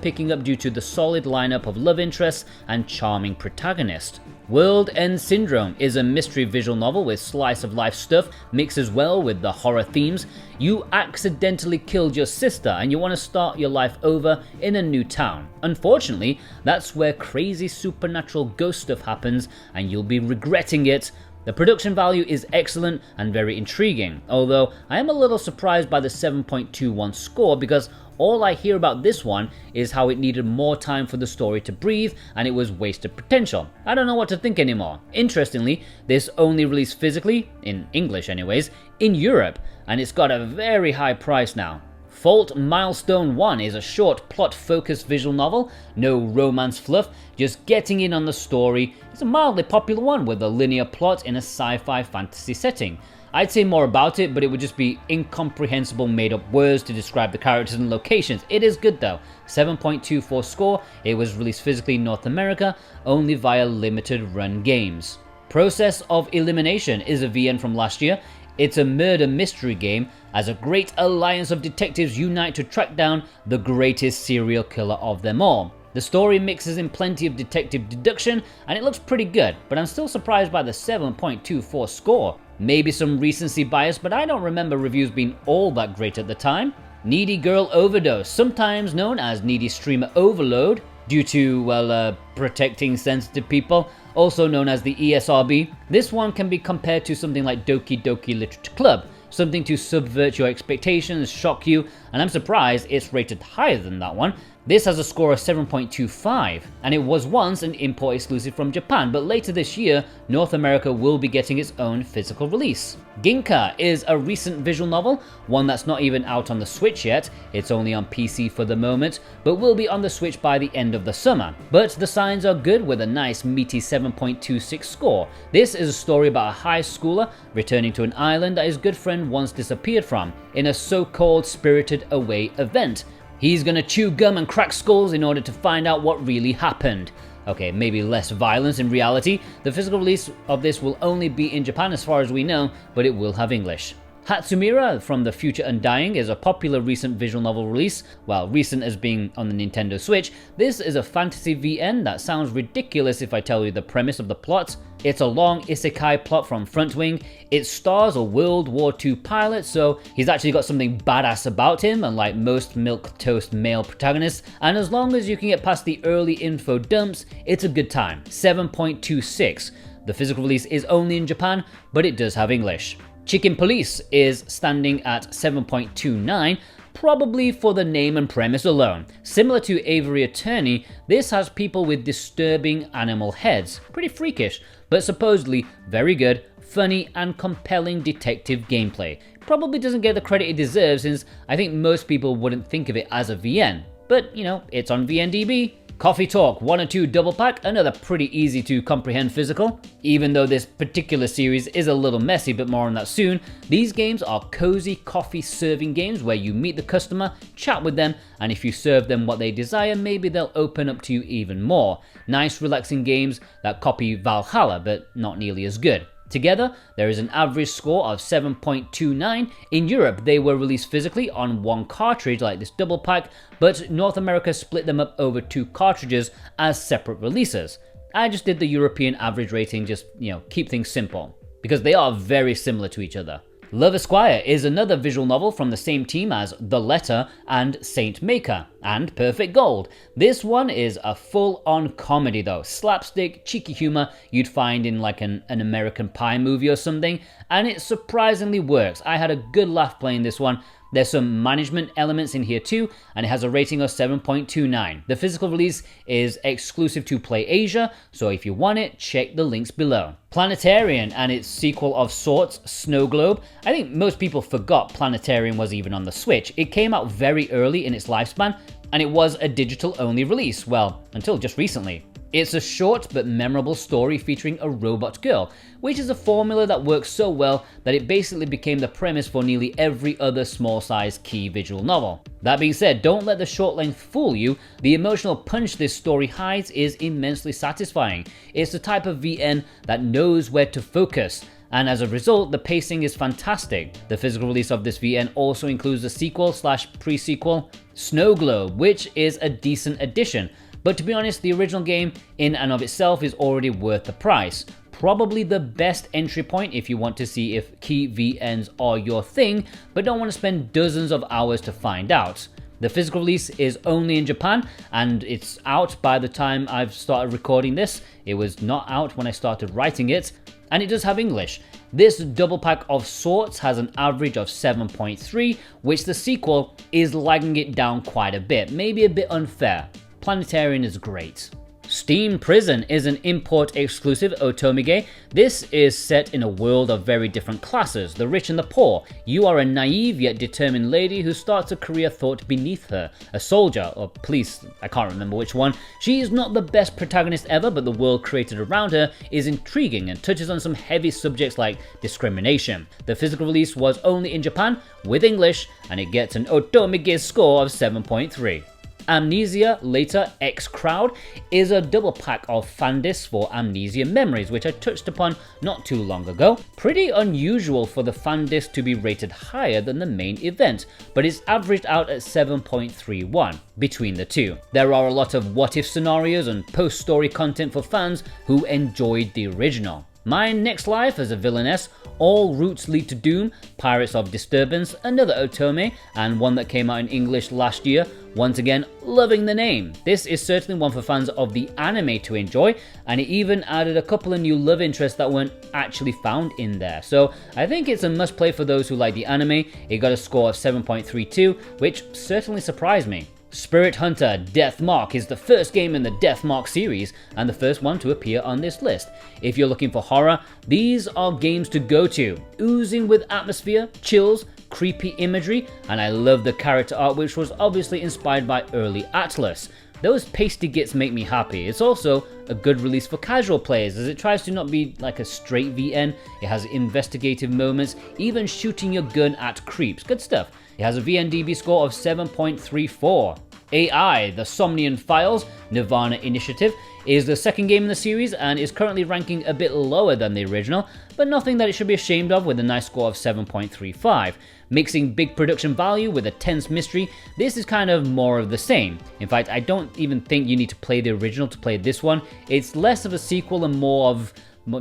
S1: picking up due to the solid lineup of love interests and charming protagonist. World End Syndrome is a mystery visual novel with slice of life stuff mixed as well with the horror themes. You accidentally killed your sister and you want to start your life over in a new town. Unfortunately, that's where crazy supernatural ghost stuff happens and you'll be regretting it. The production value is excellent and very intriguing, although I am a little surprised by the 7.21 score because all I hear about this one is how it needed more time for the story to breathe and it was wasted potential. I don't know what to think anymore. Interestingly, this only released physically, in English anyways, in Europe, and it's got a very high price now. Fault Milestone 1 is a short plot-focused visual novel, no romance fluff, just getting in on the story. It's a mildly popular one with a linear plot in a sci-fi fantasy setting. I'd say more about it, but it would just be incomprehensible made-up words to describe the characters and locations. It is good though. 7.24 score, it was released physically in North America, only via limited run games. Process of Elimination is a VN from last year. It's a murder mystery game as a great alliance of detectives unite to track down the greatest serial killer of them all. The story mixes in plenty of detective deduction and it looks pretty good, but I'm still surprised by the 7.24 score. Maybe some recency bias, but I don't remember reviews being all that great at the time. Needy Girl Overdose, sometimes known as Needy Streamer Overload, due to, protecting sensitive people, also known as the ESRB. This one can be compared to something like Doki Doki Literature Club, something to subvert your expectations, shock you, and I'm surprised it's rated higher than that one. This has a score of 7.25, and it was once an import exclusive from Japan, but later this year, North America will be getting its own physical release. Ginka is a recent visual novel, one that's not even out on the Switch yet. It's only on PC for the moment, but will be on the Switch by the end of the summer. But the signs are good with a nice meaty 7.26 score. This is a story about a high schooler returning to an island that his good friend once disappeared from in a so-called Spirited Away event. He's gonna chew gum and crack skulls in order to find out what really happened. Okay, maybe less violence in reality. The physical release of this will only be in Japan as far as we know, but it will have English. Hatsumira from The Future Undying is a popular recent visual novel release. Well, recent as being on the Nintendo Switch. This is a fantasy VN that sounds ridiculous if I tell you the premise of the plot. It's a long isekai plot from Frontwing. It stars a World War II pilot, so he's actually got something badass about him, unlike most milquetoast male protagonists, and as long as you can get past the early info dumps, it's a good time. 7.26. The physical release is only in Japan, but it does have English. Chicken Police is standing at 7.29, probably for the name and premise alone. Similar to Avery Attorney, this has people with disturbing animal heads. Pretty freakish, but supposedly very good, funny and compelling detective gameplay. Probably doesn't get the credit it deserves since I think most people wouldn't think of it as a VN. But, you know, it's on VNDB. Coffee Talk 1 and 2 double pack, another pretty easy to comprehend physical. Even though this particular series is a little messy, but more on that soon, these games are cozy coffee serving games where you meet the customer, chat with them, and if you serve them what they desire, maybe they'll open up to you even more. Nice relaxing games that copy Valhalla, but not nearly as good. Together, there is an average score of 7.29. In Europe, they were released physically on one cartridge like this double pack, but North America split them up over 2 cartridges as separate releases. I just did the European average rating, just, keep things simple, because they are very similar to each other. Love Esquire is another visual novel from the same team as The Letter and Saint Maker, and Perfect Gold. This one is a full-on comedy though, slapstick, cheeky humor you'd find in like an American Pie movie or something, and it surprisingly works. I had a good laugh playing this one. There's some management elements in here too, and it has a rating of 7.29. The physical release is exclusive to Play Asia, so if you want it, check the links below. Planetarian and its sequel of sorts, Snow Globe. I think most people forgot Planetarian was even on the Switch. It came out very early in its lifespan, and it was a digital-only release, well, until just recently. It's a short but memorable story featuring a robot girl, which is a formula that works so well that it basically became the premise for nearly every other small-sized key visual novel. That being said, don't let the short length fool you. The emotional punch this story hides is immensely satisfying. It's the type of VN that knows where to focus, and as a result, the pacing is fantastic. The physical release of this VN also includes the sequel/pre-sequel, Snow Globe, which is a decent addition. But to be honest, the original game in and of itself is already worth the price. Probably the best entry point if you want to see if key VNs are your thing, but don't want to spend dozens of hours to find out. The physical release is only in Japan, and it's out by the time I've started recording this. It was not out when I started writing it, and it does have English. This double pack of sorts has an average of 7.3, which the sequel is lagging it down quite a bit, maybe a bit unfair. Planetarian is great. Steam Prison is an import exclusive otomige. This is set in a world of very different classes, the rich and the poor. You are a naive yet determined lady who starts a career thought beneath her. A soldier, or police, I can't remember which one. She is not the best protagonist ever, but the world created around her is intriguing and touches on some heavy subjects like discrimination. The physical release was only in Japan with English, and it gets an otomige score of 7.3. Amnesia Later X Crowd is a double pack of fan discs for Amnesia Memories, which I touched upon not too long ago. Pretty unusual for the fan disc to be rated higher than the main event, but it's averaged out at 7.31 between the two. There are a lot of what-if scenarios and post-story content for fans who enjoyed the original. My Next Life as a Villainess, All Routes Lead to Doom, Pirates of Disturbance, another otome, and one that came out in English last year. Once again, loving the name. This is certainly one for fans of the anime to enjoy, and it even added a couple of new love interests that weren't actually found in there. So I think it's a must play for those who like the anime. It got a score of 7.32, which certainly surprised me. Spirit Hunter Death Mark is the first game in the Death Mark series and the first one to appear on this list. If you're looking for horror, these are games to go to. Oozing with atmosphere, chills, creepy imagery, and I love the character art, which was obviously inspired by early Atlus. Those pasty gits make me happy. It's also a good release for casual players as it tries to not be like a straight VN. It has investigative moments, even shooting your gun at creeps. Good stuff. It has a VNDB score of 7.34. AI, The Somnian Files, Nirvana Initiative, is the second game in the series and is currently ranking a bit lower than the original, but nothing that it should be ashamed of with a nice score of 7.35. Mixing big production value with a tense mystery, this is kind of more of the same. In fact, I don't even think you need to play the original to play this one. It's less of a sequel and more of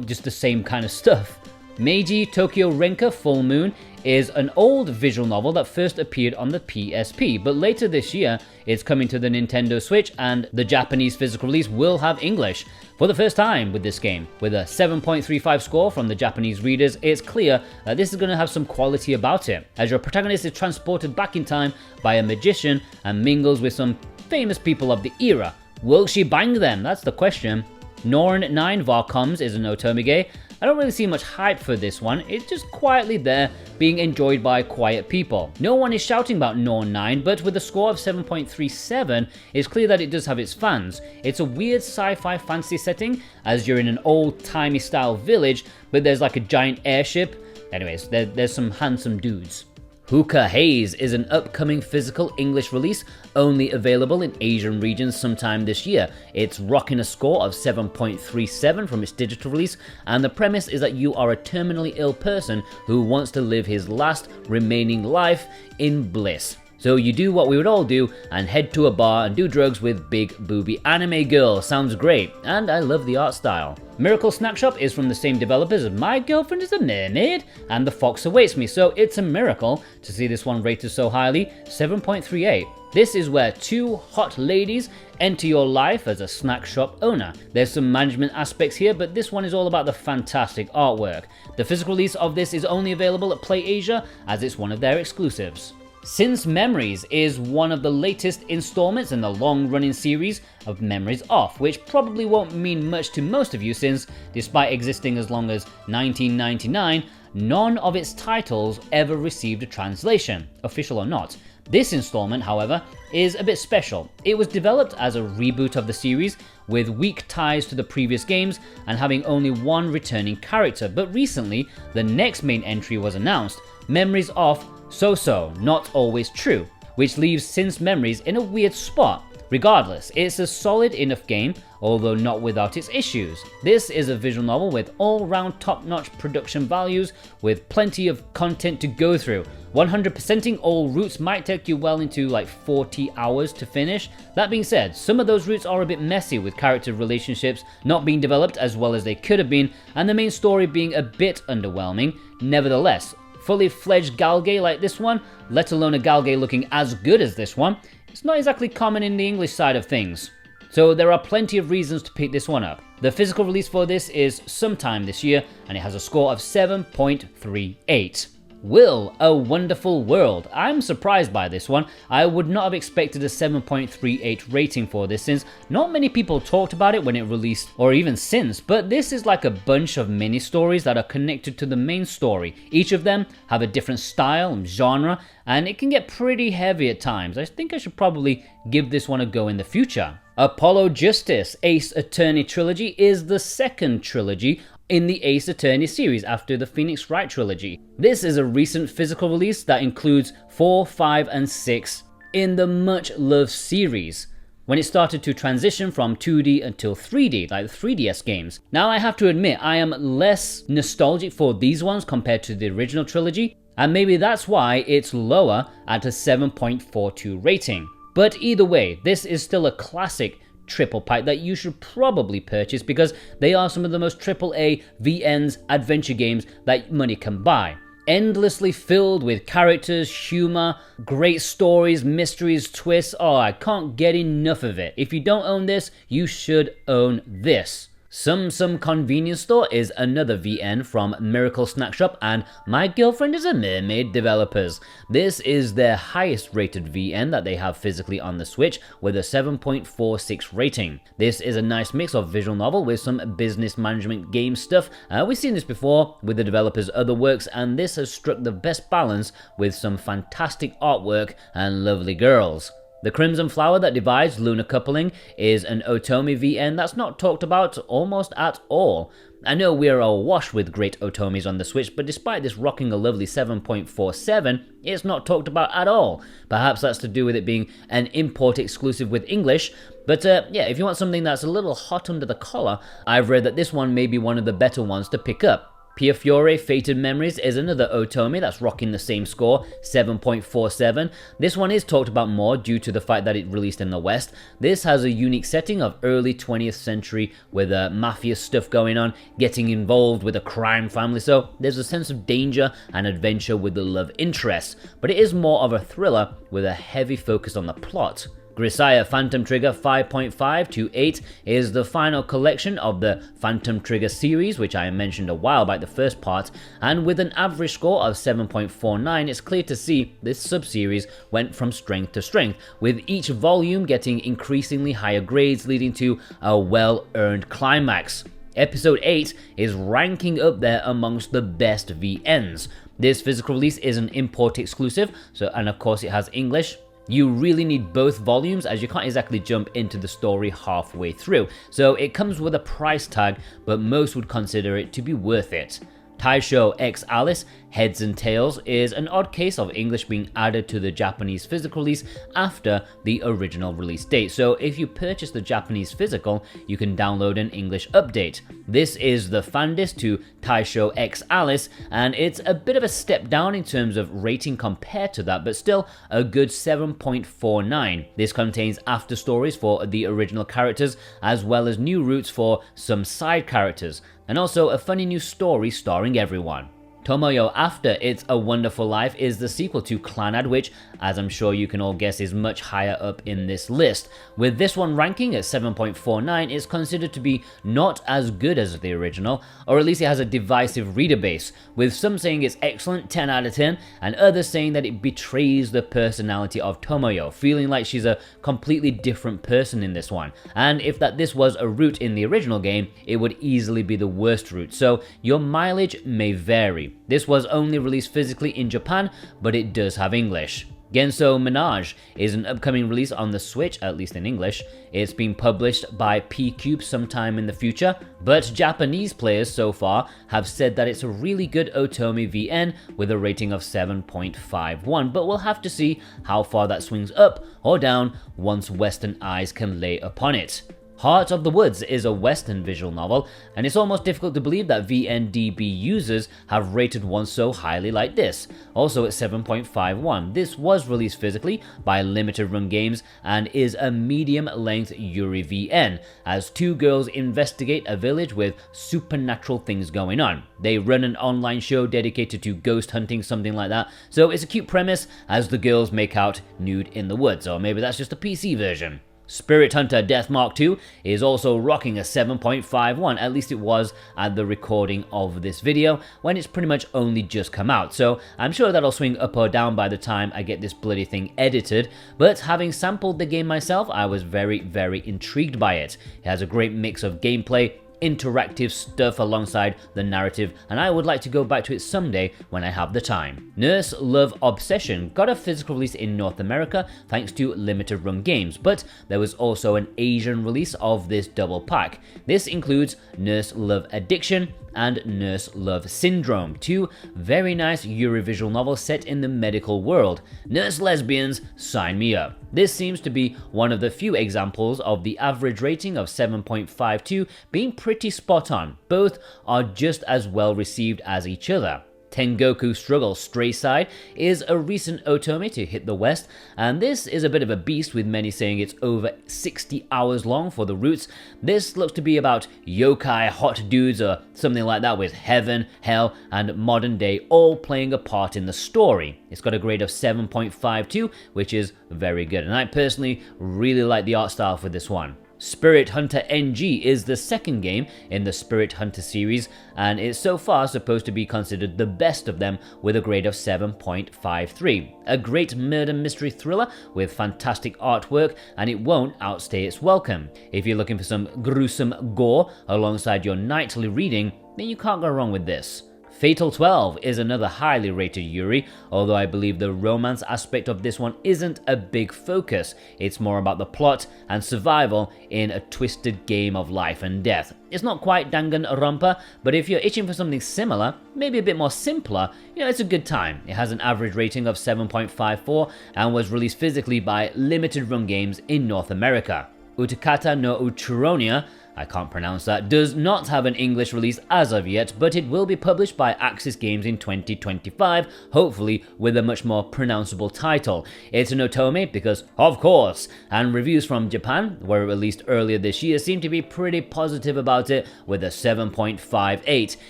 S1: just the same kind of stuff. Meiji Tokyo Renka Full Moon is an old visual novel that first appeared on the PSP, but later this year it's coming to the Nintendo Switch, and the Japanese physical release will have English for the first time with this game. With a 7.35 score from the Japanese readers, it's clear that this is going to have some quality about it, as your protagonist is transported back in time by a magician and mingles with some famous people of the era. Will she bang them? That's the question. Norn 9 Varcoms is an otomige. I don't really see much hype for this one, it's just quietly there, being enjoyed by quiet people. No one is shouting about Norn 9, but with a score of 7.37, it's clear that it does have its fans. It's a weird sci-fi fantasy setting, as you're in an old-timey style village, but there's like a giant airship. Anyways, there's some handsome dudes. Hookah Haze is an upcoming physical English release, only available in Asian regions sometime this year. It's rocking a score of 7.37 from its digital release, and the premise is that you are a terminally ill person who wants to live his last remaining life in bliss. So you do what we would all do and head to a bar and do drugs with big booby anime girls. Sounds great, and I love the art style. Miracle Snack Shop is from the same developers as My Girlfriend is a Mermaid and The Fox Awaits Me, so it's a miracle to see this one rated so highly, 7.38. This is where two hot ladies enter your life as a snack shop owner. There's some management aspects here, but this one is all about the fantastic artwork. The physical release of this is only available at PlayAsia, as it's one of their exclusives. Since Memories is one of the latest installments in the long-running series of Memories Off, which probably won't mean much to most of you since, despite existing as long as 1999, none of its titles ever received a translation, official or not. This installment, however, is a bit special. It was developed as a reboot of the series, with weak ties to the previous games and having only one returning character, but recently, the next main entry was announced, Memories Off So-So, Not Always True, which leaves Since Memories in a weird spot. Regardless, it's a solid enough game, although not without its issues. This is a visual novel with all-round top-notch production values, with plenty of content to go through. 100%ing all routes might take you well into like 40 hours to finish. That being said, some of those routes are a bit messy, with character relationships not being developed as well as they could have been, and the main story being a bit underwhelming. Nevertheless, fully fledged galgay like this one, let alone a galgay looking as good as this one, it's not exactly common in the English side of things. So there are plenty of reasons to pick this one up. The physical release for this is sometime this year, and it has a score of 7.38. Will, A Wonderful World. I'm surprised by this one. I would not have expected a 7.38 rating for this, since not many people talked about it when it released, or even since, but this is like a bunch of mini stories that are connected to the main story. Each of them have a different style and genre, and it can get pretty heavy at times. I think I should probably give this one a go in the future. Apollo Justice Ace Attorney Trilogy is the second trilogy in the Ace Attorney series after the Phoenix Wright trilogy. This is a recent physical release that includes 4, 5, and 6 in the much loved series, when it started to transition from 2D until 3D, like the 3DS games. Now I have to admit, I am less nostalgic for these ones compared to the original trilogy, and maybe that's why it's lower at a 7.42 rating. But either way, this is still a classic triple pack that you should probably purchase, because they are some of the most AAA VNs adventure games that money can buy. Endlessly filled with characters, humor, great stories, mysteries, twists. Oh, I can't get enough of it. If you don't own this, you should own this. Some Convenience Store is another VN from Miracle Snack Shop and My Girlfriend is a Mermaid developers. This is their highest rated VN that they have physically on the Switch, with a 7.46 rating. This is a nice mix of visual novel with some business management game stuff. We've seen this before with the developers' other works, and this has struck the best balance with some fantastic artwork and lovely girls. The Crimson Flower that divides lunar coupling is an Otome VN that's not talked about almost at all. I know we're awash with great Otomes on the Switch, but despite this rocking a lovely 7.47, it's not talked about at all. Perhaps that's to do with it being an import exclusive with English, but yeah, if you want something that's a little hot under the collar, I've read that this one may be one of the better ones to pick up. Pia Fiore Fated Memories is another Otome that's rocking the same score, 7.47. This one is talked about more due to the fact that it released in the West. This has a unique setting of early 20th century with mafia stuff going on, getting involved with a crime family, so there's a sense of danger and adventure with the love interest, but it is more of a thriller with a heavy focus on the plot. Grisaya Phantom Trigger 5.528 is the final collection of the Phantom Trigger series, which I mentioned a while back, the first part, and with an average score of 7.49, it's clear to see this sub-series went from strength to strength, with each volume getting increasingly higher grades, leading to a well-earned climax. Episode 8 is ranking up there amongst the best VNs. This physical release is an import exclusive, and of course it has English. You really need both volumes, as you can't exactly jump into the story halfway through, so it comes with a price tag, but most would consider it to be worth it. Taisho X Alice Heads and Tails is an odd case of English being added to the Japanese physical release after the original release date, so if you purchase the Japanese physical, you can download an English update. This is the Fandis to Taisho X Alice, and it's a bit of a step down in terms of rating compared to that, but still a good 7.49. This contains after stories for the original characters, as well as new routes for some side characters, and also a funny new story starring everyone. Tomoyo After It's a Wonderful Life is the sequel to Clannad, which, as I'm sure you can all guess, is much higher up in this list. With this one ranking at 7.49, it's considered to be not as good as the original, or at least it has a divisive reader base, with some saying it's excellent, 10 out of 10, and others saying that it betrays the personality of Tomoyo, feeling like she's a completely different person in this one. And if this was a route in the original game, it would easily be the worst route, so your mileage may vary. This was only released physically in Japan, but it does have English. Genso Menage is an upcoming release on the Switch, at least in English. It's been published by P-Cube sometime in the future, but Japanese players so far have said that it's a really good Otome VN with a rating of 7.51, but we'll have to see how far that swings up or down once Western eyes can lay upon it. Heart of the Woods is a Western visual novel, and it's almost difficult to believe that VNDB users have rated one so highly like this, also at 7.51. This was released physically by Limited Run Games and is a medium-length Yuri VN, as two girls investigate a village with supernatural things going on. They run an online show dedicated to ghost hunting, something like that, so it's a cute premise as the girls make out nude in the woods, or maybe that's just a PC version. Spirit Hunter Death Mark II is also rocking a 7.51, at least it was at the recording of this video, when it's pretty much only just come out, so I'm sure that'll swing up or down by the time I get this bloody thing edited, but having sampled the game myself, I was very, very intrigued by it. It has a great mix of gameplay, interactive stuff alongside the narrative, and I would like to go back to it someday when I have the time. Nurse Love Obsession got a physical release in North America thanks to Limited Run Games, but there was also an Asian release of this double pack. This includes Nurse Love Addiction and Nurse Love Syndrome, two very nice Eurovisual novels set in the medical world. Nurse Lesbians, sign me up. This seems to be one of the few examples of the average rating of 7.52 being pretty spot on. Both are just as well received as each other. Tengoku Struggle Stray Side is a recent Otome to hit the West, and this is a bit of a beast, with many saying it's over 60 hours long for the roots. This looks to be about yokai hot dudes or something like that, with heaven, hell, and modern day all playing a part in the story. It's got a grade of 7.52, which is very good, and I personally really like the art style for this one. Spirit Hunter NG is the second game in the Spirit Hunter series, and is so far supposed to be considered the best of them with a grade of 7.53. A great murder mystery thriller with fantastic artwork, and it won't outstay its welcome. If you're looking for some gruesome gore alongside your nightly reading, then you can't go wrong with this. Fatal 12 is another highly rated Yuri, although I believe the romance aspect of this one isn't a big focus. It's more about the plot and survival in a twisted game of life and death. It's not quite Danganronpa, but if you're itching for something similar, maybe a bit more simpler, it's a good time. It has an average rating of 7.54 and was released physically by Limited Run Games in North America. Utakata no Uchironia, I can't pronounce that, does not have an English release as of yet, but it will be published by Axis Games in 2025, hopefully with a much more pronounceable title. It's an otome because, of course, and reviews from Japan, where it released earlier this year, seem to be pretty positive about it with a 7.58.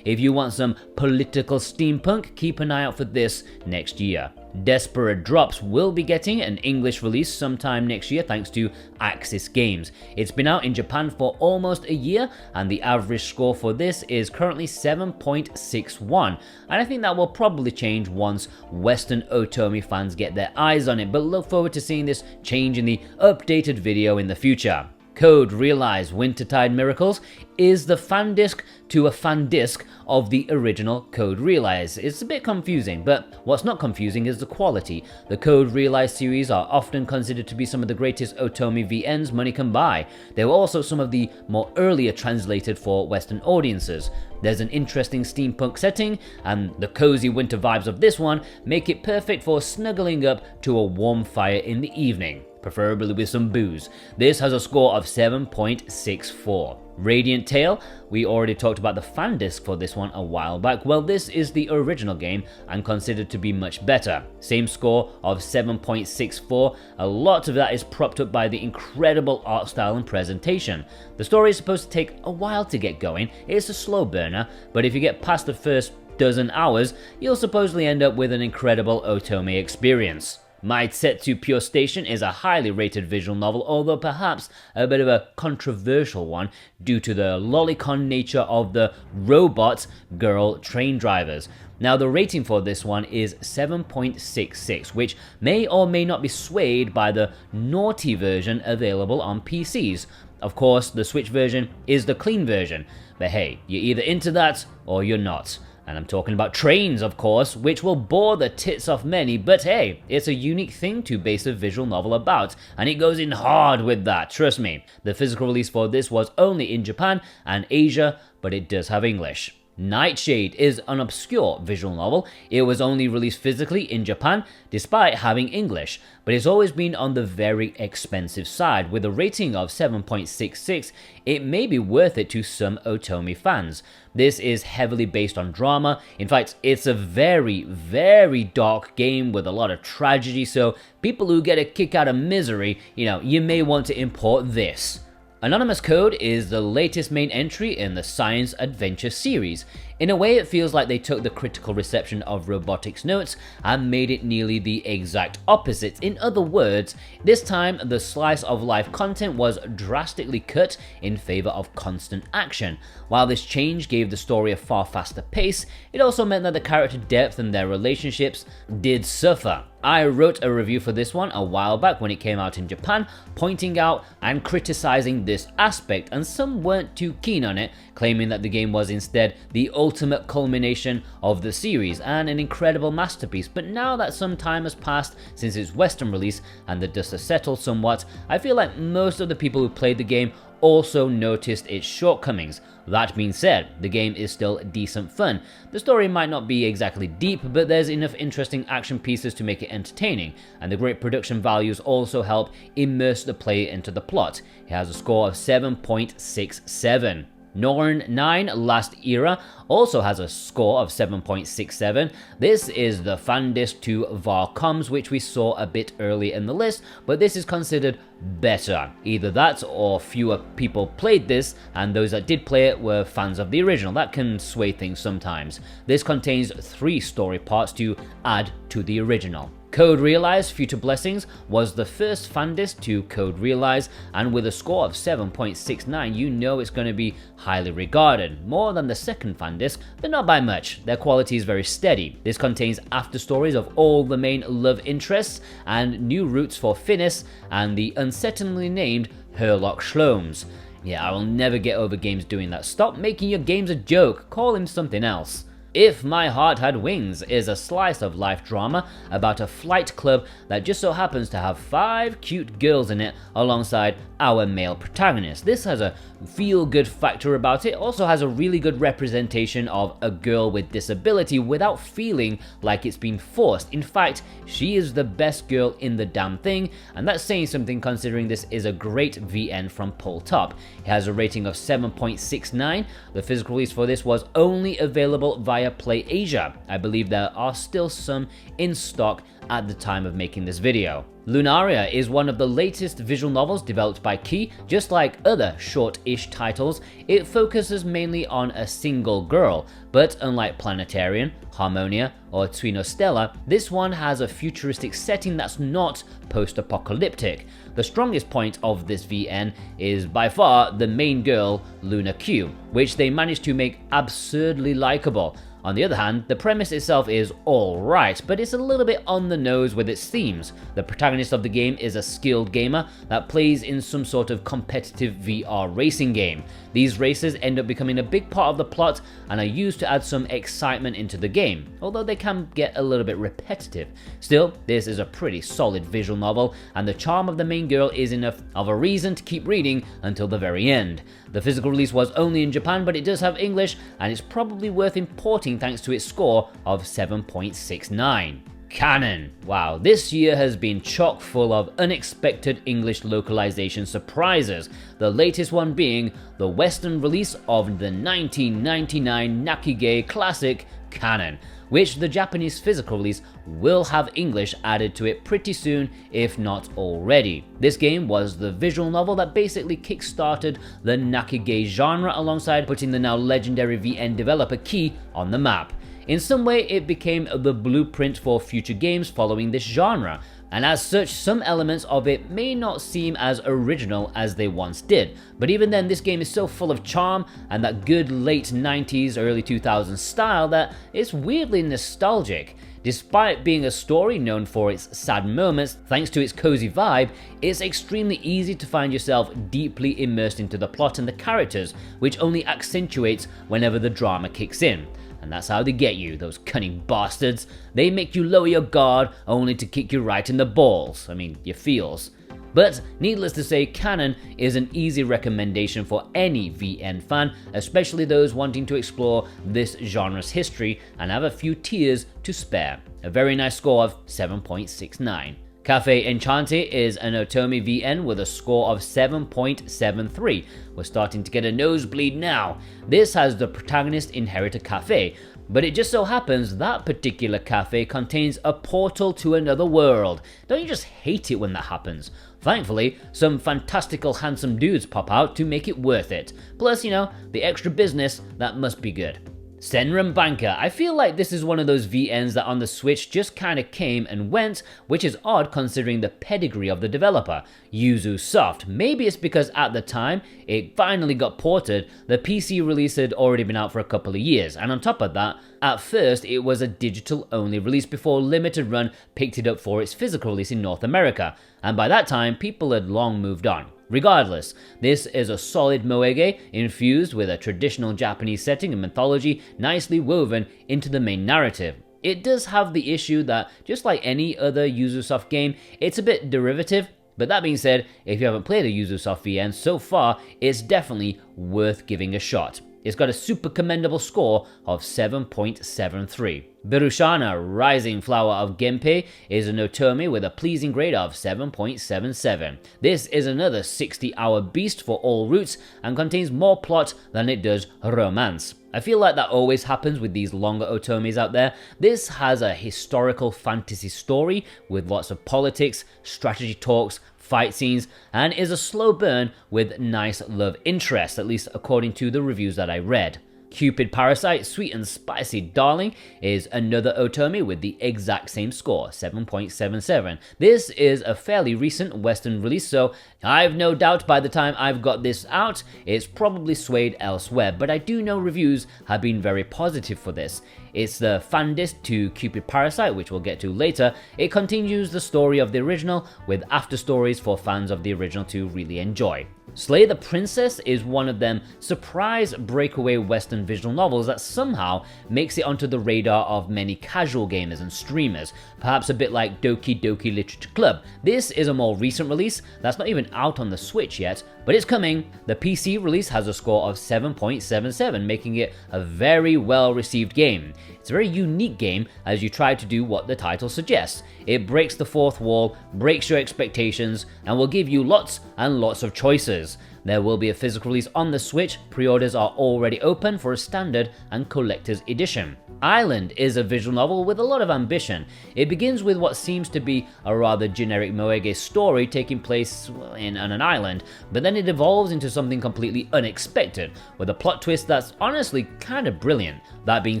S1: If you want some political steampunk, keep an eye out for this next year. Desperate Drops will be getting an English release sometime next year thanks to Axis Games. It's been out in Japan for almost a year and the average score for this is currently 7.61, and I think that will probably change once Western otome fans get their eyes on it, but look forward to seeing this change in the updated video in the future. Code Realize Wintertide Miracles is the fan disc to a fan disc of the original Code Realize. It's a bit confusing, but what's not confusing is the quality. The Code Realize series are often considered to be some of the greatest otome VNs money can buy. They were also some of the more earlier translated for Western audiences. There's an interesting steampunk setting, and the cozy winter vibes of this one make it perfect for snuggling up to a warm fire in the evening, preferably with some booze. This has a score of 7.64. Radiant Tale, we already talked about the fan disc for this one a while back. Well, this is the original game and considered to be much better. Same score of 7.64. A lot of that is propped up by the incredible art style and presentation. The story is supposed to take a while to get going. It's a slow burner, but if you get past the first dozen hours, you'll supposedly end up with an incredible otome experience. Maitsetsu Pure Station is a highly rated visual novel, although perhaps a bit of a controversial one due to the lolicon nature of the robot girl train drivers. Now the rating for this one is 7.66, which may or may not be swayed by the naughty version available on PCs. Of course, the Switch version is the clean version, but hey, you're either into that or you're not. And I'm talking about trains, of course, which will bore the tits off many, but hey, it's a unique thing to base a visual novel about, and it goes in hard with that, trust me. The physical release for this was only in Japan and Asia, but it does have English. Nightshade is an obscure visual novel. It was only released physically in Japan, despite having English, but it's always been on the very expensive side. With a rating of 7.66, it may be worth it to some otome fans. This is heavily based on drama. In fact, it's a very, very dark game with a lot of tragedy, so people who get a kick out of misery, you may want to import this. Anonymous Code is the latest main entry in the science adventure series. In a way, it feels like they took the critical reception of Robotics Notes and made it nearly the exact opposite. In other words, this time the slice of life content was drastically cut in favor of constant action. While this change gave the story a far faster pace, it also meant that the character depth and their relationships did suffer. I wrote a review for this one a while back when it came out in Japan, pointing out and criticizing this aspect, and some weren't too keen on it, claiming that the game was instead the ultimate culmination of the series and an incredible masterpiece. But now that some time has passed since its Western release and the dust has settled somewhat, I feel like most of the people who played the game also noticed its shortcomings. That being said, the game is still decent fun. The story might not be exactly deep, but there's enough interesting action pieces to make it entertaining, and the great production values also help immerse the player into the plot. It has a score of 7.67. Norn 9 Last Era also has a score of 7.67. This is the fan disc to Varcoms, which we saw a bit early in the list, but this is considered better. Either that or fewer people played this, and those that did play it were fans of the original. That can sway things sometimes. This contains 3 story parts to add to the original. Code Realize Future Blessings was the first fan disc to Code Realize, and with a score of 7.69, you know it's going to be highly regarded. More than the second fan disc, but not by much. Their quality is very steady. This contains after stories of all the main love interests and new routes for Finis and the unsettlingly named Herlock Shlomes. Yeah, I will never get over games doing that. Stop making your games a joke. Call him something else. If My Heart Had Wings is a slice of life drama about a flight club that just so happens to have 5 cute girls in it alongside our male protagonist. This has a feel-good factor about it, also has a really good representation of a girl with disability without feeling like it's been forced. In fact, she is the best girl in the damn thing, and that's saying something considering this is a great VN from Pull Top. It has a rating of 7.69. The physical release for this was only available via Play Asia. I believe there are still some in stock at the time of making this video. Lunaria is one of the latest visual novels developed by Key. Just like other short-ish titles, it focuses mainly on a single girl, but unlike Planetarian, Harmonia, or Twino Stella, this one has a futuristic setting that's not post-apocalyptic. The strongest point of this VN is by far the main girl, Luna Q, which they managed to make absurdly likable. On the other hand, the premise itself is alright, but it's a little bit on the nose with its themes. The protagonist of the game is a skilled gamer that plays in some sort of competitive VR racing game. These races end up becoming a big part of the plot and are used to add some excitement into the game, although they can get a little bit repetitive. Still, this is a pretty solid visual novel, and the charm of the main girl is enough of a reason to keep reading until the very end. The physical release was only in Japan, but it does have English, and it's probably worth importing thanks to its score of 7.69. Canon. Wow, this year has been chock full of unexpected English localization surprises, the latest one being the Western release of the 1999 Nakige classic Canon, which the Japanese physical release will have English added to it pretty soon, if not already. This game was the visual novel that basically kickstarted the Nakige genre alongside putting the now legendary VN developer Key on the map. In some way, it became the blueprint for future games following this genre, and as such, some elements of it may not seem as original as they once did. But even then, this game is so full of charm and that good late 90s, early 2000s style that it's weirdly nostalgic. Despite being a story known for its sad moments, thanks to its cozy vibe, it's extremely easy to find yourself deeply immersed into the plot and the characters, which only accentuates whenever the drama kicks in. And that's how they get you, those cunning bastards. They make you lower your guard only to kick you right in the balls. I mean, your feels. But needless to say, Canon is an easy recommendation for any VN fan, especially those wanting to explore this genre's history and have a few tears to spare. A very nice score of 7.69. Cafe Enchante is an Otomi VN with a score of 7.73. We're starting to get a nosebleed now. This has the protagonist inherit a cafe, but it just so happens that particular cafe contains a portal to another world. Don't you just hate it when that happens? Thankfully, some fantastical handsome dudes pop out to make it worth it. Plus, you know, the extra business, that must be good. Senran Banker. I feel like this is one of those VNs that on the Switch just kinda came and went, which is odd considering the pedigree of the developer, Yuzu Soft. Maybe it's because at the time it finally got ported, the PC release had already been out for a couple of years, and on top of that, at first it was a digital only release before Limited Run picked it up for its physical release in North America, and by that time people had long moved on. Regardless, this is a solid moege infused with a traditional Japanese setting and mythology nicely woven into the main narrative. It does have the issue that, just like any other Yuzusoft game, it's a bit derivative, but that being said, if you haven't played a Yuzusoft VN so far, it's definitely worth giving a shot. It's got a super commendable score of 7.73. Berushana, Rising Flower of Genpei, is an Otomi with a pleasing grade of 7.77. This is another 60-hour beast for all routes and contains more plot than it does romance. I feel like that always happens with these longer Otomis out there. This has a historical fantasy story with lots of politics, strategy talks, fight scenes, and is a slow burn with nice love interest, at least according to the reviews that I read. Cupid Parasite, Sweet and Spicy Darling, is another Otomi with the exact same score, 7.77. This is a fairly recent Western release, so I've no doubt by the time I've got this out, it's probably swayed elsewhere, but I do know reviews have been very positive for this. It's the fandist to Cupid Parasite, which we'll get to later. It continues the story of the original with after stories for fans of the original to really enjoy. Slay the Princess is one of them surprise breakaway Western visual novels that somehow makes it onto the radar of many casual gamers and streamers, perhaps a bit like Doki Doki Literature Club. This is a more recent release that's not even out on the Switch yet, but it's coming. The PC release has a score of 7.77, making it a very well received game. It's a very unique game as you try to do what the title suggests. It breaks the fourth wall, breaks your expectations, and will give you lots and lots of choices. There will be a physical release on the Switch. Pre-orders are already open for a standard and collector's edition. Island is a visual novel with a lot of ambition. It begins with what seems to be a rather generic moege story taking place on an island, but then it evolves into something completely unexpected, with a plot twist that's honestly kind of brilliant. That being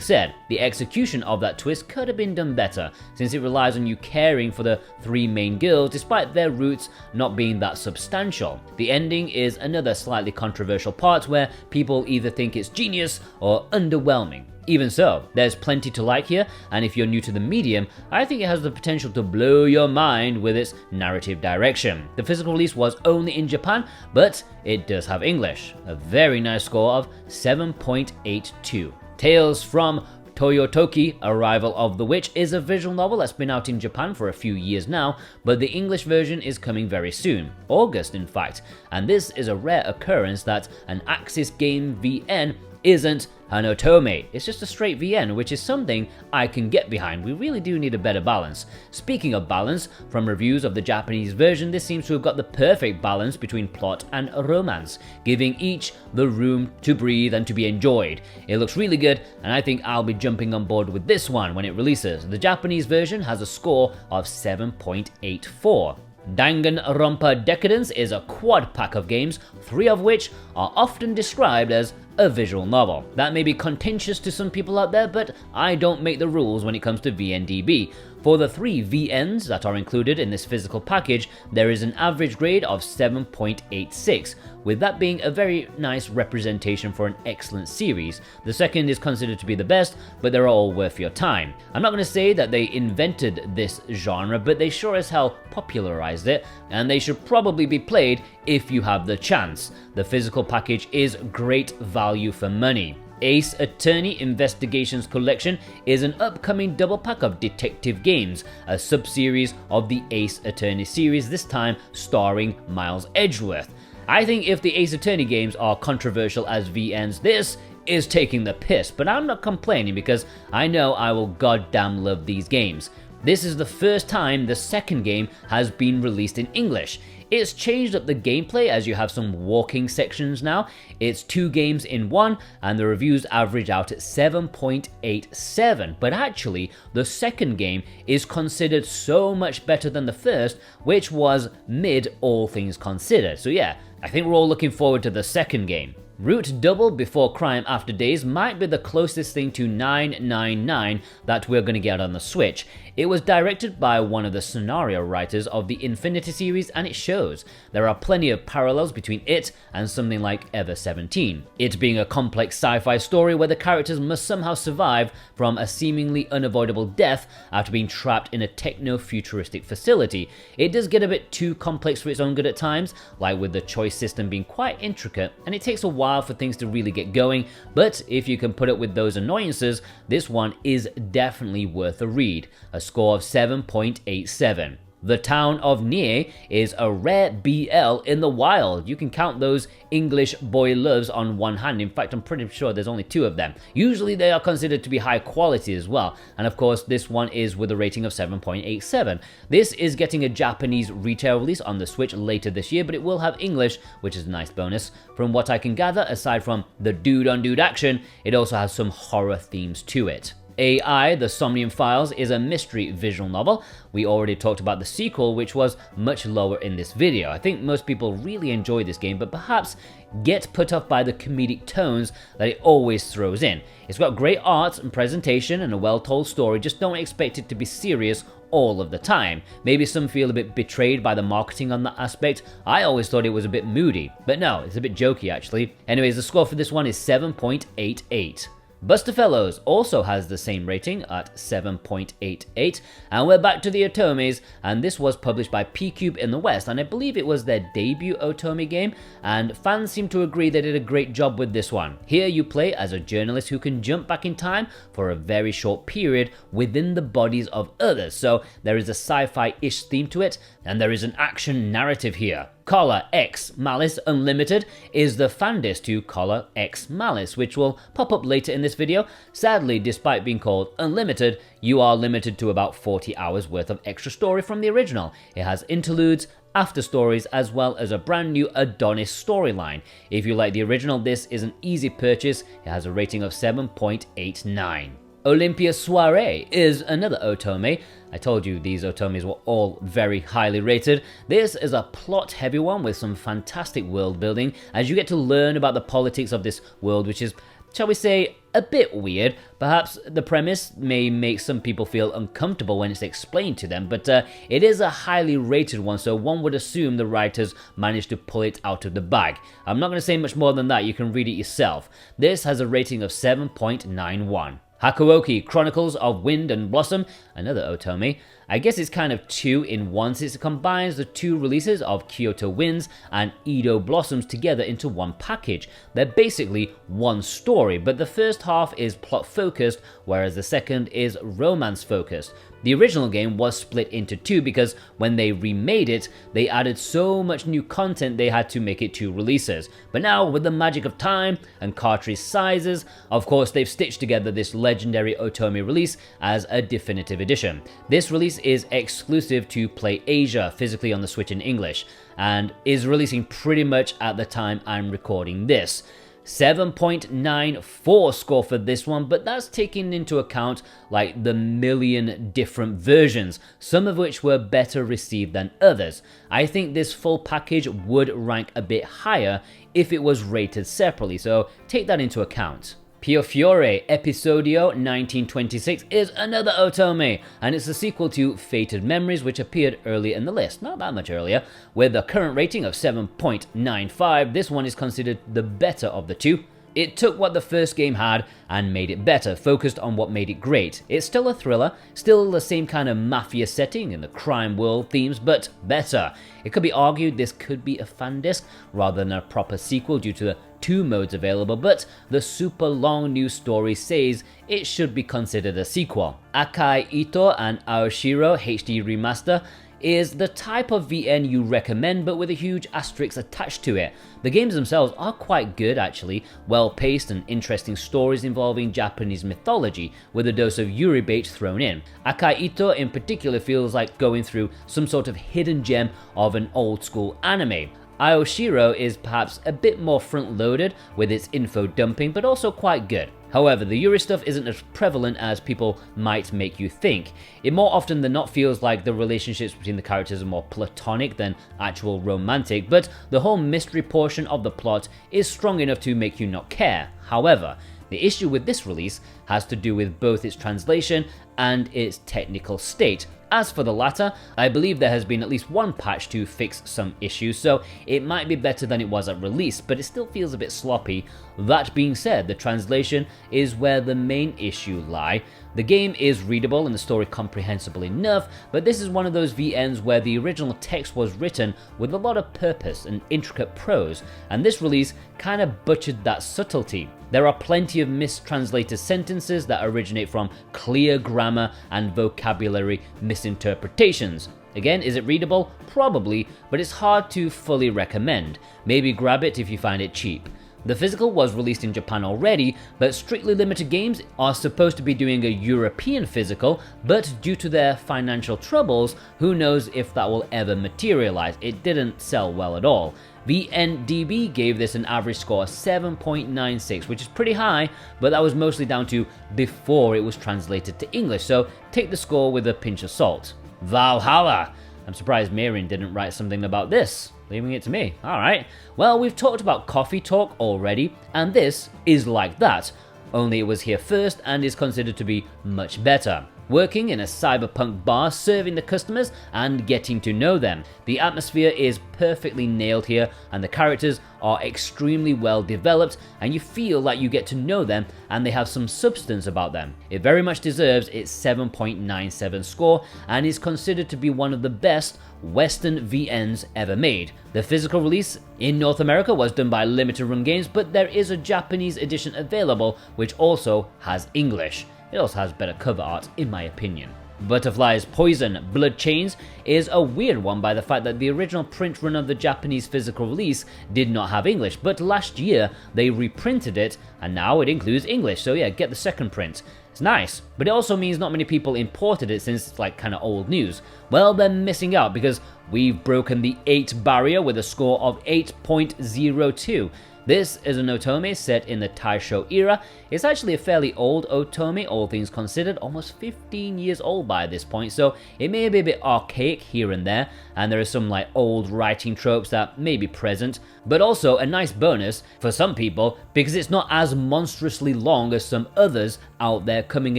S1: said, the execution of that twist could have been done better, since it relies on you caring for the three main girls despite their roots not being that substantial. The ending is another slightly controversial part where people either think it's genius or underwhelming. Even so, there's plenty to like here, and if you're new to the medium, I think it has the potential to blow your mind with its narrative direction. The physical release was only in Japan, but it does have English. A very nice score of 7.82. Tales from Toyotoki, Arrival of the Witch, is a visual novel that's been out in Japan for a few years now, but the English version is coming very soon, August in fact, and this is a rare occurrence that an Axis game VN isn't Hanotome. It's just a straight VN, which is something I can get behind. We really do need a better balance. Speaking of balance, from reviews of the Japanese version, this seems to have got the perfect balance between plot and romance, giving each the room to breathe and to be enjoyed. It looks really good, and I think I'll be jumping on board with this one when it releases. The Japanese version has a score of 7.84. Danganronpa Decadence is a quad pack of games, 3 of which are often described as a visual novel. That may be contentious to some people out there, but I don't make the rules when it comes to VNDB. For the 3 VNs that are included in this physical package, there is an average grade of 7.86, with that being a very nice representation for an excellent series. The second is considered to be the best, but they're all worth your time. I'm not going to say that they invented this genre, but they sure as hell popularized it, and they should probably be played if you have the chance. The physical package is great value for money. Ace Attorney Investigations Collection is an upcoming double pack of detective games, a sub-series of the Ace Attorney series, this time starring Miles Edgeworth. I think if the Ace Attorney games are controversial as VNs, this is taking the piss, but I'm not complaining because I know I will goddamn love these games. This is the first time the second game has been released in English. It's changed up the gameplay as you have some walking sections now. It's 2 games in one, and the reviews average out at 7.87. But actually, the second game is considered so much better than the first, which was mid all things considered. So yeah, I think we're all looking forward to the second game. Root Double Before Crime After Days might be the closest thing to 999 that we're going to get on the Switch. It was directed by one of the scenario writers of the Infinity series, and it shows. There are plenty of parallels between it and something like Ever 17. It being a complex sci-fi story where the characters must somehow survive from a seemingly unavoidable death after being trapped in a techno-futuristic facility. It does get a bit too complex for its own good at times, like with the choice system being quite intricate, and it takes a while for things to really get going, but if you can put up with those annoyances, this one is definitely worth a read. A score of 7.87. The Town of Nie is a rare BL in the wild. You can count those English boy loves on one hand. In fact, I'm pretty sure there's only 2 of them. Usually they are considered to be high quality as well. And of course, this one is with a rating of 7.87. This is getting a Japanese retail release on the Switch later this year, but it will have English, which is a nice bonus. From what I can gather, aside from the dude-on-dude action, it also has some horror themes to it. AI, The Somnium Files, is a mystery visual novel. We already talked about the sequel, which was much lower in this video. I think most people really enjoy this game, but perhaps get put off by the comedic tones that it always throws in. It's got great art and presentation and a well-told story, just don't expect it to be serious all of the time. Maybe some feel a bit betrayed by the marketing on that aspect. I always thought it was a bit moody, but no, it's a bit jokey actually. Anyways, the score for this one is 7.88. Busterfellows also has the same rating at 7.88, and we're back to the Otomes, and this was published by P-Cube in the West, and I believe it was their debut Otome game, and fans seem to agree they did a great job with this one. Here you play as a journalist who can jump back in time for a very short period within the bodies of others, so there is a sci-fi-ish theme to it, and there is an action narrative here. Collar X Malice Unlimited is the fandist to Collar X Malice, which will pop up later in this video. Sadly, despite being called Unlimited, you are limited to about 40 hours worth of extra story from the original. It has interludes, after stories, as well as a brand new Adonis storyline. If you like the original, this is an easy purchase. It has a rating of 7.89. Olympia Soiree is another Otome. I told you these Otomes were all very highly rated. This is a plot-heavy one with some fantastic world building, as you get to learn about the politics of this world, which is, shall we say, a bit weird. Perhaps the premise may make some people feel uncomfortable when it's explained to them, but it is a highly rated one, so one would assume the writers managed to pull it out of the bag. I'm not going to say much more than that, you can read it yourself. This has a rating of 7.91. Hakuoki Chronicles of Wind and Blossom, another Otome. I guess it's kind of two in one since it combines the two releases of Kyoto Winds and Edo Blossoms together into one package. They're basically one story, but the first half is plot focused, whereas the second is romance focused. The original game was split into two because when they remade it, they added so much new content they had to make it two releases. But now, with the magic of time and cartridge sizes, of course they've stitched together this legendary Otome release as a definitive edition. This release is exclusive to Play Asia, physically on the Switch in English, and is releasing pretty much at the time I'm recording this. 7.94 score for this one, but that's taking into account like the million different versions, some of which were better received than others. I think this full package would rank a bit higher if it was rated separately, so take that into account. Pio Fiore Episodio 1926 is another Otome, and it's a sequel to Fated Memories, which appeared earlier in the list, not that much earlier. With a current rating of 7.95, this one is considered the better of the two. It took what the first game had and made it better, focused on what made it great. It's still a thriller, still the same kind of mafia setting and the crime world themes, but better. It could be argued this could be a fan disc rather than a proper sequel due to the two modes available, but the super long news story says it should be considered a sequel. Akai Ito and Aoshiro HD Remaster is the type of VN you recommend, but with a huge asterisk attached to it. The games themselves are quite good actually, well paced and interesting stories involving Japanese mythology with a dose of Yuri bait thrown in. Akai Ito in particular feels like going through some sort of hidden gem of an old school anime. Aoshiro is perhaps a bit more front-loaded with its info dumping, but also quite good. However, the Yuri stuff isn't as prevalent as people might make you think. It more often than not feels like the relationships between the characters are more platonic than actual romantic, but the whole mystery portion of the plot is strong enough to make you not care. However, the issue with this release has to do with both its translation and its technical state. As for the latter, I believe there has been at least one patch to fix some issues, so it might be better than it was at release, but it still feels a bit sloppy. That being said, the translation is where the main issue lie. The game is readable and the story comprehensible enough, but this is one of those VNs where the original text was written with a lot of purpose and intricate prose, and this release kind of butchered that subtlety. There are plenty of mistranslated sentences that originate from clear grammar and vocabulary misinterpretations. Again, is it readable? Probably, but it's hard to fully recommend. Maybe grab it if you find it cheap. The physical was released in Japan already, but Strictly Limited Games are supposed to be doing a European physical, but due to their financial troubles, who knows if that will ever materialize. It didn't sell well at all. VNDB gave this an average score of 7.96, which is pretty high, but that was mostly down to before it was translated to English, so take the score with a pinch of salt. Valhalla! I'm surprised Mirin didn't write something about this, leaving it to me. Alright, well, we've talked about Coffee Talk already, and this is like that, only it was here first and is considered to be much better. working in a cyberpunk bar, serving the customers and getting to know them. The atmosphere is perfectly nailed here, and the characters are extremely well developed, and you feel like you get to know them and they have some substance about them. It very much deserves its 7.97 score and is considered to be one of the best Western VNs ever made. The physical release in North America was done by Limited Run Games, but there is a Japanese edition available which also has English. It also has better cover art in my opinion. Butterfly's Poison Blood Chains is a weird one by the fact that the original print run of the Japanese physical release did not have English, but last year they reprinted it and now it includes English, so yeah, get the second print. It's nice, but it also means not many people imported it since it's like kind of old news. Well, they're missing out because we've broken the 8 barrier with a score of 8.02. This is an otome set in the Taisho era. It's actually a fairly old otome, all things considered, almost 15 years old by this point, so it may be a bit archaic here and there, and there are some like old writing tropes that may be present, but also a nice bonus for some people because it's not as monstrously long as some others out there, coming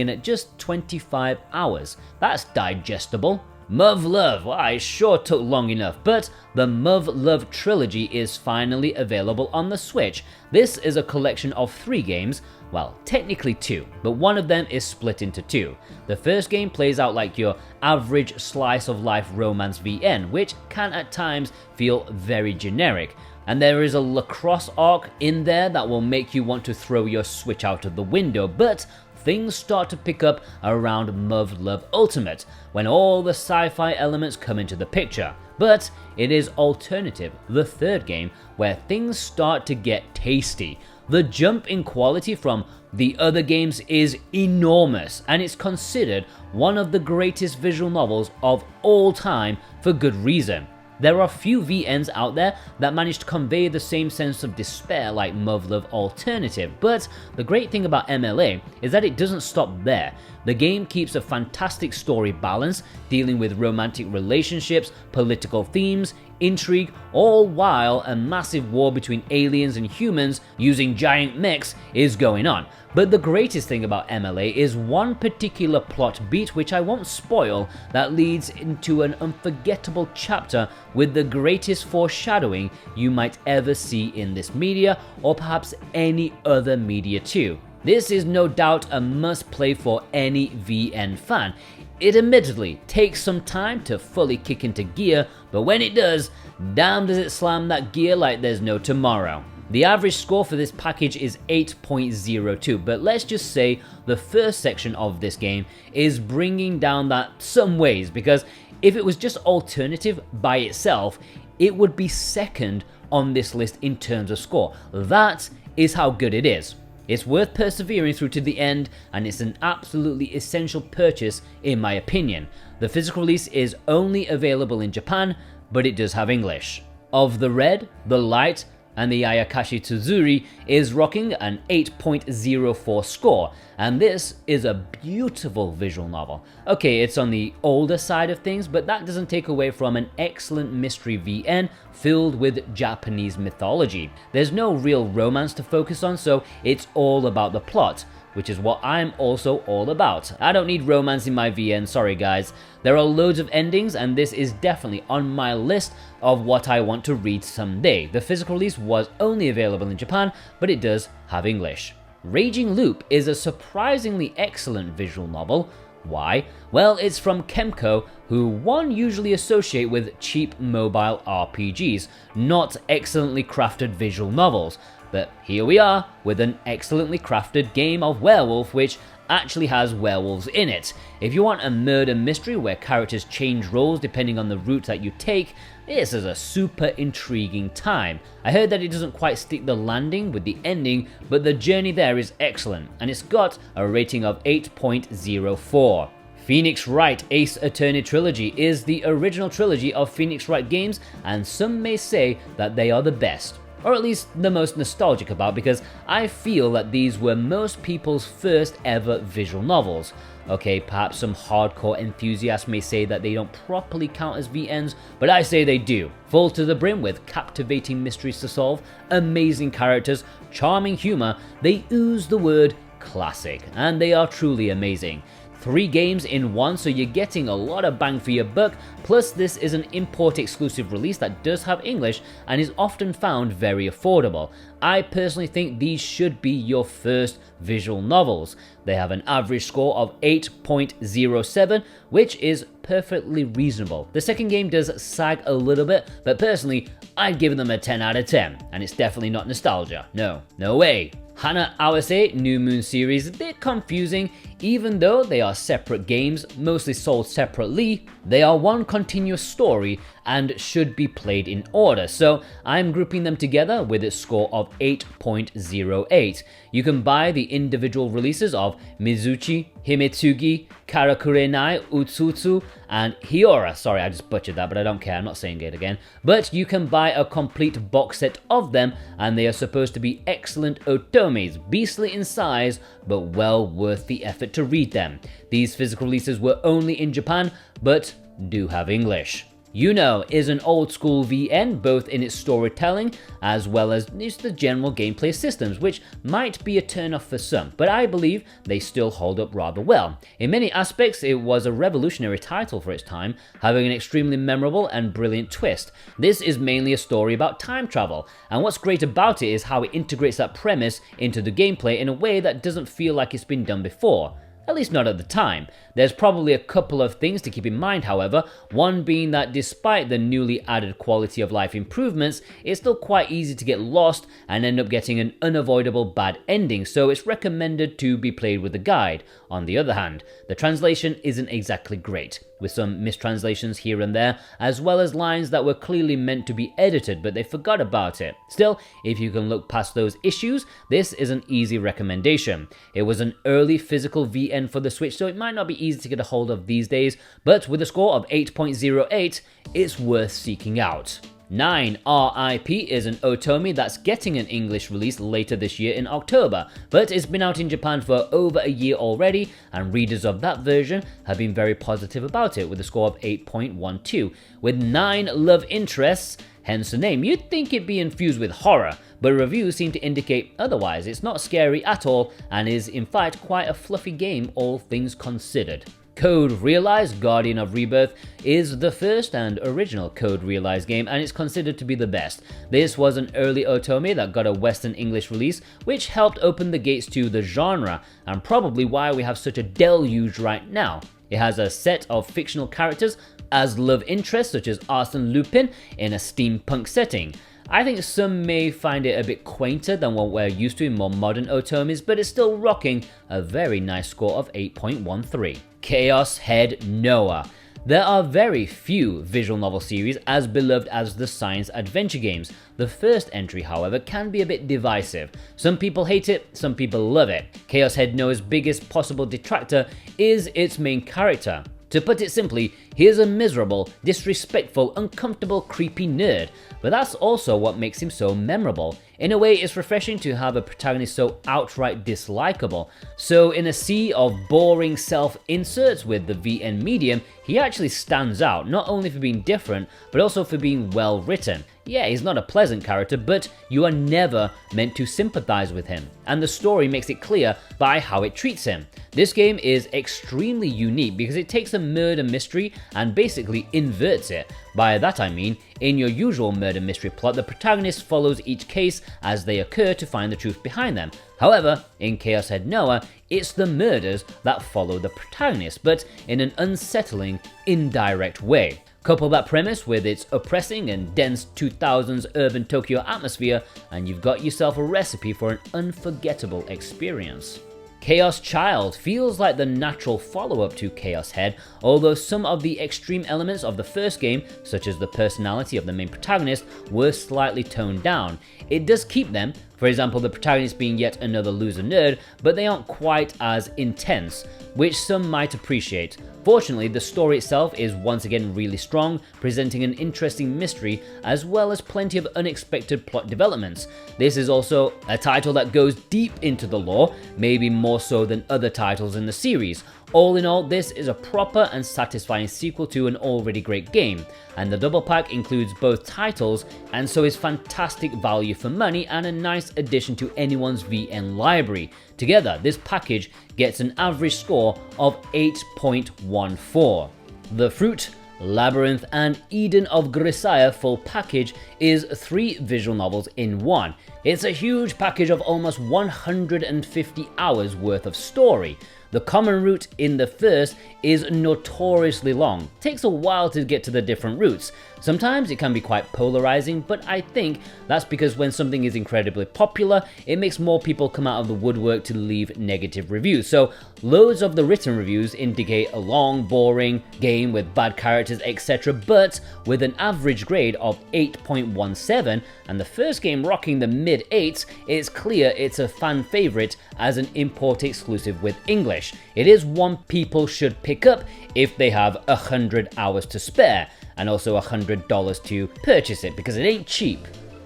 S1: in at just 25 hours. That's digestible. Muv-Luv, well, it sure took long enough, but the Muv-Luv trilogy is finally available on the Switch. This is a collection of 3 games, well, technically 2, but one of them is split into 2. The first game plays out like your average slice of life romance VN, which can at times feel very generic. And there is a lacrosse arc in there that will make you want to throw your Switch out of the window, but things start to pick up around Muv-Luv Ultimate, when all the sci-fi elements come into the picture. But it is Alternative, the third game, where things start to get tasty. The jump in quality from the other games is enormous, and it's considered one of the greatest visual novels of all time for good reason. There are few VNs out there that manage to convey the same sense of despair like Muv-Luv Alternative, but the great thing about MLA is that it doesn't stop there. The game keeps a fantastic story balance, dealing with romantic relationships, political themes, intrigue, all while a massive war between aliens and humans using giant mechs is going on. But the greatest thing about MLA is one particular plot beat, which I won't spoil, that leads into an unforgettable chapter with the greatest foreshadowing you might ever see in this media, or perhaps any other media too. This is no doubt a must-play for any VN fan. It admittedly takes some time to fully kick into gear, but when it does, damn does it slam that gear like there's no tomorrow. The average score for this package is 8.02, but let's just say the first section of this game is bringing down that some ways, because if it was just Alternative by itself, it would be second on this list in terms of score. That is how good it is. It's worth persevering through to the end, and it's an absolutely essential purchase in my opinion. The physical release is only available in Japan, but it does have English. Of the Red, the Light, and the Ayakashi Tsuzuri is rocking an 8.04 score, and this is a beautiful visual novel. Okay, it's on the older side of things, but that doesn't take away from an excellent mystery VN filled with Japanese mythology. There's no real romance to focus on, so it's all about the plot, which is what I'm also all about. I don't need romance in my VN, sorry guys. There are loads of endings, and this is definitely on my list of what I want to read someday. The physical release was only available in Japan, but it does have English. Raging Loop is a surprisingly excellent visual novel. Why? Well, it's from Kemco, who one usually associate with cheap mobile RPGs, not excellently crafted visual novels. But here we are with an excellently crafted game of Werewolf, which actually has werewolves in it. If you want a murder mystery where characters change roles depending on the route that you take, this is a super intriguing time. I heard that it doesn't quite stick the landing with the ending, but the journey there is excellent, and it's got a rating of 8.04. Phoenix Wright Ace Attorney Trilogy is the original trilogy of Phoenix Wright games, and some may say that they are the best, or at least the most nostalgic about, because I feel that these were most people's first ever visual novels. Okay, perhaps some hardcore enthusiasts may say that they don't properly count as VNs, but I say they do. Full to the brim with captivating mysteries to solve, amazing characters, charming humor, they ooze the word classic, and they are truly amazing. 3 games in one, so you're getting a lot of bang for your buck, plus this is an import exclusive release that does have English and is often found very affordable. I personally think these should be your first visual novels. They have an average score of 8.07, which is perfectly reasonable. The second game does sag a little bit, but personally, I'd give them a 10 out of 10, and it's definitely not nostalgia. No way. Hana Awase New Moon series is a bit confusing. Even though they are separate games, mostly sold separately, they are one continuous story and should be played in order, so I'm grouping them together with its score of 8.08. You can buy the individual releases of Mizuchi, Himetsugi, Karakurenai, Utsutsu, and Hiora. Sorry, I just butchered that, but I don't care, I'm not saying it again. But you can buy a complete box set of them, and they are supposed to be excellent otomes, beastly in size, but well worth the effort to read them. These physical releases were only in Japan, but do have English. Yuno is an old school VN, both in its storytelling as well as just the general gameplay systems, which might be a turnoff for some, but I believe they still hold up rather well. In many aspects, it was a revolutionary title for its time, having an extremely memorable and brilliant twist. This is mainly a story about time travel, and what's great about it is how it integrates that premise into the gameplay in a way that doesn't feel like it's been done before. At least not at the time. There's probably a couple of things to keep in mind, however, one being that despite the newly added quality of life improvements, it's still quite easy to get lost and end up getting an unavoidable bad ending, so it's recommended to be played with a guide. On the other hand, the translation isn't exactly great, with some mistranslations here and there, as well as lines that were clearly meant to be edited but they forgot about it. Still, if you can look past those issues, this is an easy recommendation. It was an early physical VN for the Switch, so it might not be easy to get a hold of these days, but with a score of 8.08, it's worth seeking out. 9 RIP is an otome that's getting an English release later this year in October, but it's been out in Japan for over a year already, and readers of that version have been very positive about it with a score of 8.12. With 9 love interests, hence the name, you'd think it'd be infused with horror, but reviews seem to indicate otherwise. It's not scary at all, and is in fact quite a fluffy game, all things considered. Code Realize Guardian of Rebirth is the first and original Code Realize game, and it's considered to be the best. This was an early otome that got a Western English release, which helped open the gates to the genre, and probably why we have such a deluge right now. It has a set of fictional characters as love interests such as Arsène Lupin in a steampunk setting. I think some may find it a bit quainter than what we're used to in more modern otomes, but it's still rocking a very nice score of 8.13. Chaos Head Noah. There are very few visual novel series as beloved as the science adventure games. The first entry, however, can be a bit divisive. Some people hate it, some people love it. Chaos Head Noah's biggest possible detractor is its main character. To put it simply, he is a miserable, disrespectful, uncomfortable, creepy nerd, but that's also what makes him so memorable. In a way, it's refreshing to have a protagonist so outright dislikable. So in a sea of boring self-inserts with the VN medium, he actually stands out, not only for being different, but also for being well written. Yeah, he's not a pleasant character, but you are never meant to sympathize with him, and the story makes it clear by how it treats him. This game is extremely unique because it takes a murder mystery and basically inverts it. By that I mean, in your usual murder mystery plot, the protagonist follows each case as they occur to find the truth behind them. However, in Chaos Head Noah, it's the murders that follow the protagonist, but in an unsettling, indirect way. Couple that premise with its oppressing and dense 2000s urban Tokyo atmosphere, and you've got yourself a recipe for an unforgettable experience. Chaos Child feels like the natural follow-up to Chaos Head, although some of the extreme elements of the first game, such as the personality of the main protagonist, were slightly toned down. It does keep them, for example the protagonist being yet another loser nerd, but they aren't quite as intense, which some might appreciate. Fortunately, the story itself is once again really strong, presenting an interesting mystery as well as plenty of unexpected plot developments. This is also a title that goes deep into the lore, maybe more so than other titles in the series. All in all, this is a proper and satisfying sequel to an already great game, and the double pack includes both titles and so is fantastic value for money and a nice addition to anyone's VN library. Together, this package gets an average score of 8.14. The Fruit, Labyrinth and Eden of Grisaya full package is 3 visual novels in one. It's a huge package of almost 150 hours worth of story. The common route in the first is notoriously long. Takes a while to get to the different routes. Sometimes it can be quite polarizing, but I think that's because when something is incredibly popular, it makes more people come out of the woodwork to leave negative reviews. So loads of the written reviews indicate a long, boring game with bad characters, etc. But with an average grade of 8.17 and the first game rocking the mid 8s, it's clear it's a fan favorite as an import exclusive with English. It is one people should pick up if they have 100 hours to spare, and also $100 to purchase it because it ain't cheap.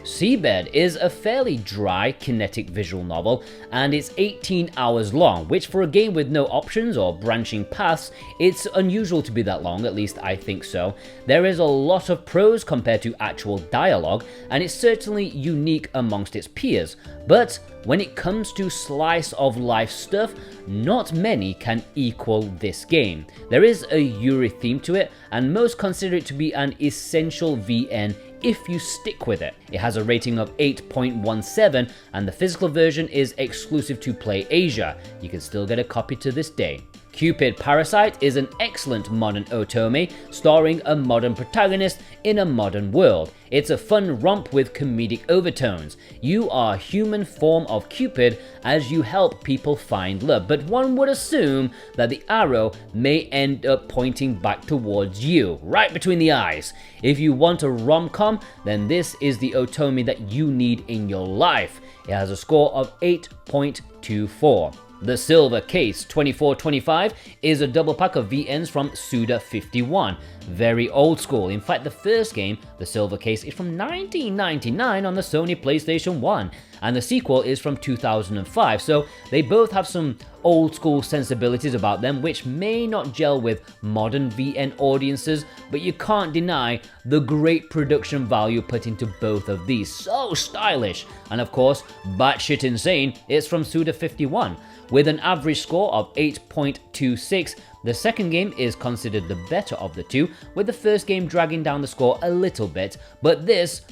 S1: Seabed is a fairly dry kinetic visual novel and it's 18 hours long, which for a game with no options or branching paths, it's unusual to be that long, at least I think so. There is a lot of prose compared to actual dialogue and it's certainly unique amongst its peers, but when it comes to slice of life stuff, not many can equal this game. There is a Yuri theme to it and most consider it to be an essential VN if you stick with it. It has a rating of 8.17 and the physical version is exclusive to Play Asia. You can still get a copy to this day. Cupid Parasite is an excellent modern otome starring a modern protagonist in a modern world. It's a fun romp with comedic overtones. You are a human form of Cupid as you help people find love, but one would assume that the arrow may end up pointing back towards you, right between the eyes. If you want a rom-com, then this is the otome that you need in your life. It has a score of 8.24. The Silver Case 2425 is a double pack of VNs from Suda51. Very old school. In fact, the first game, The Silver Case, is from 1999 on the Sony PlayStation 1, and the sequel is from 2005, so they both have some old school sensibilities about them which may not gel with modern VN audiences, but you can't deny the great production value put into both of these. So stylish, and of course, batshit insane. It's from Suda51. With an average score of 8.26, the second game is considered the better of the two, with the first game dragging down the score a little bit, but these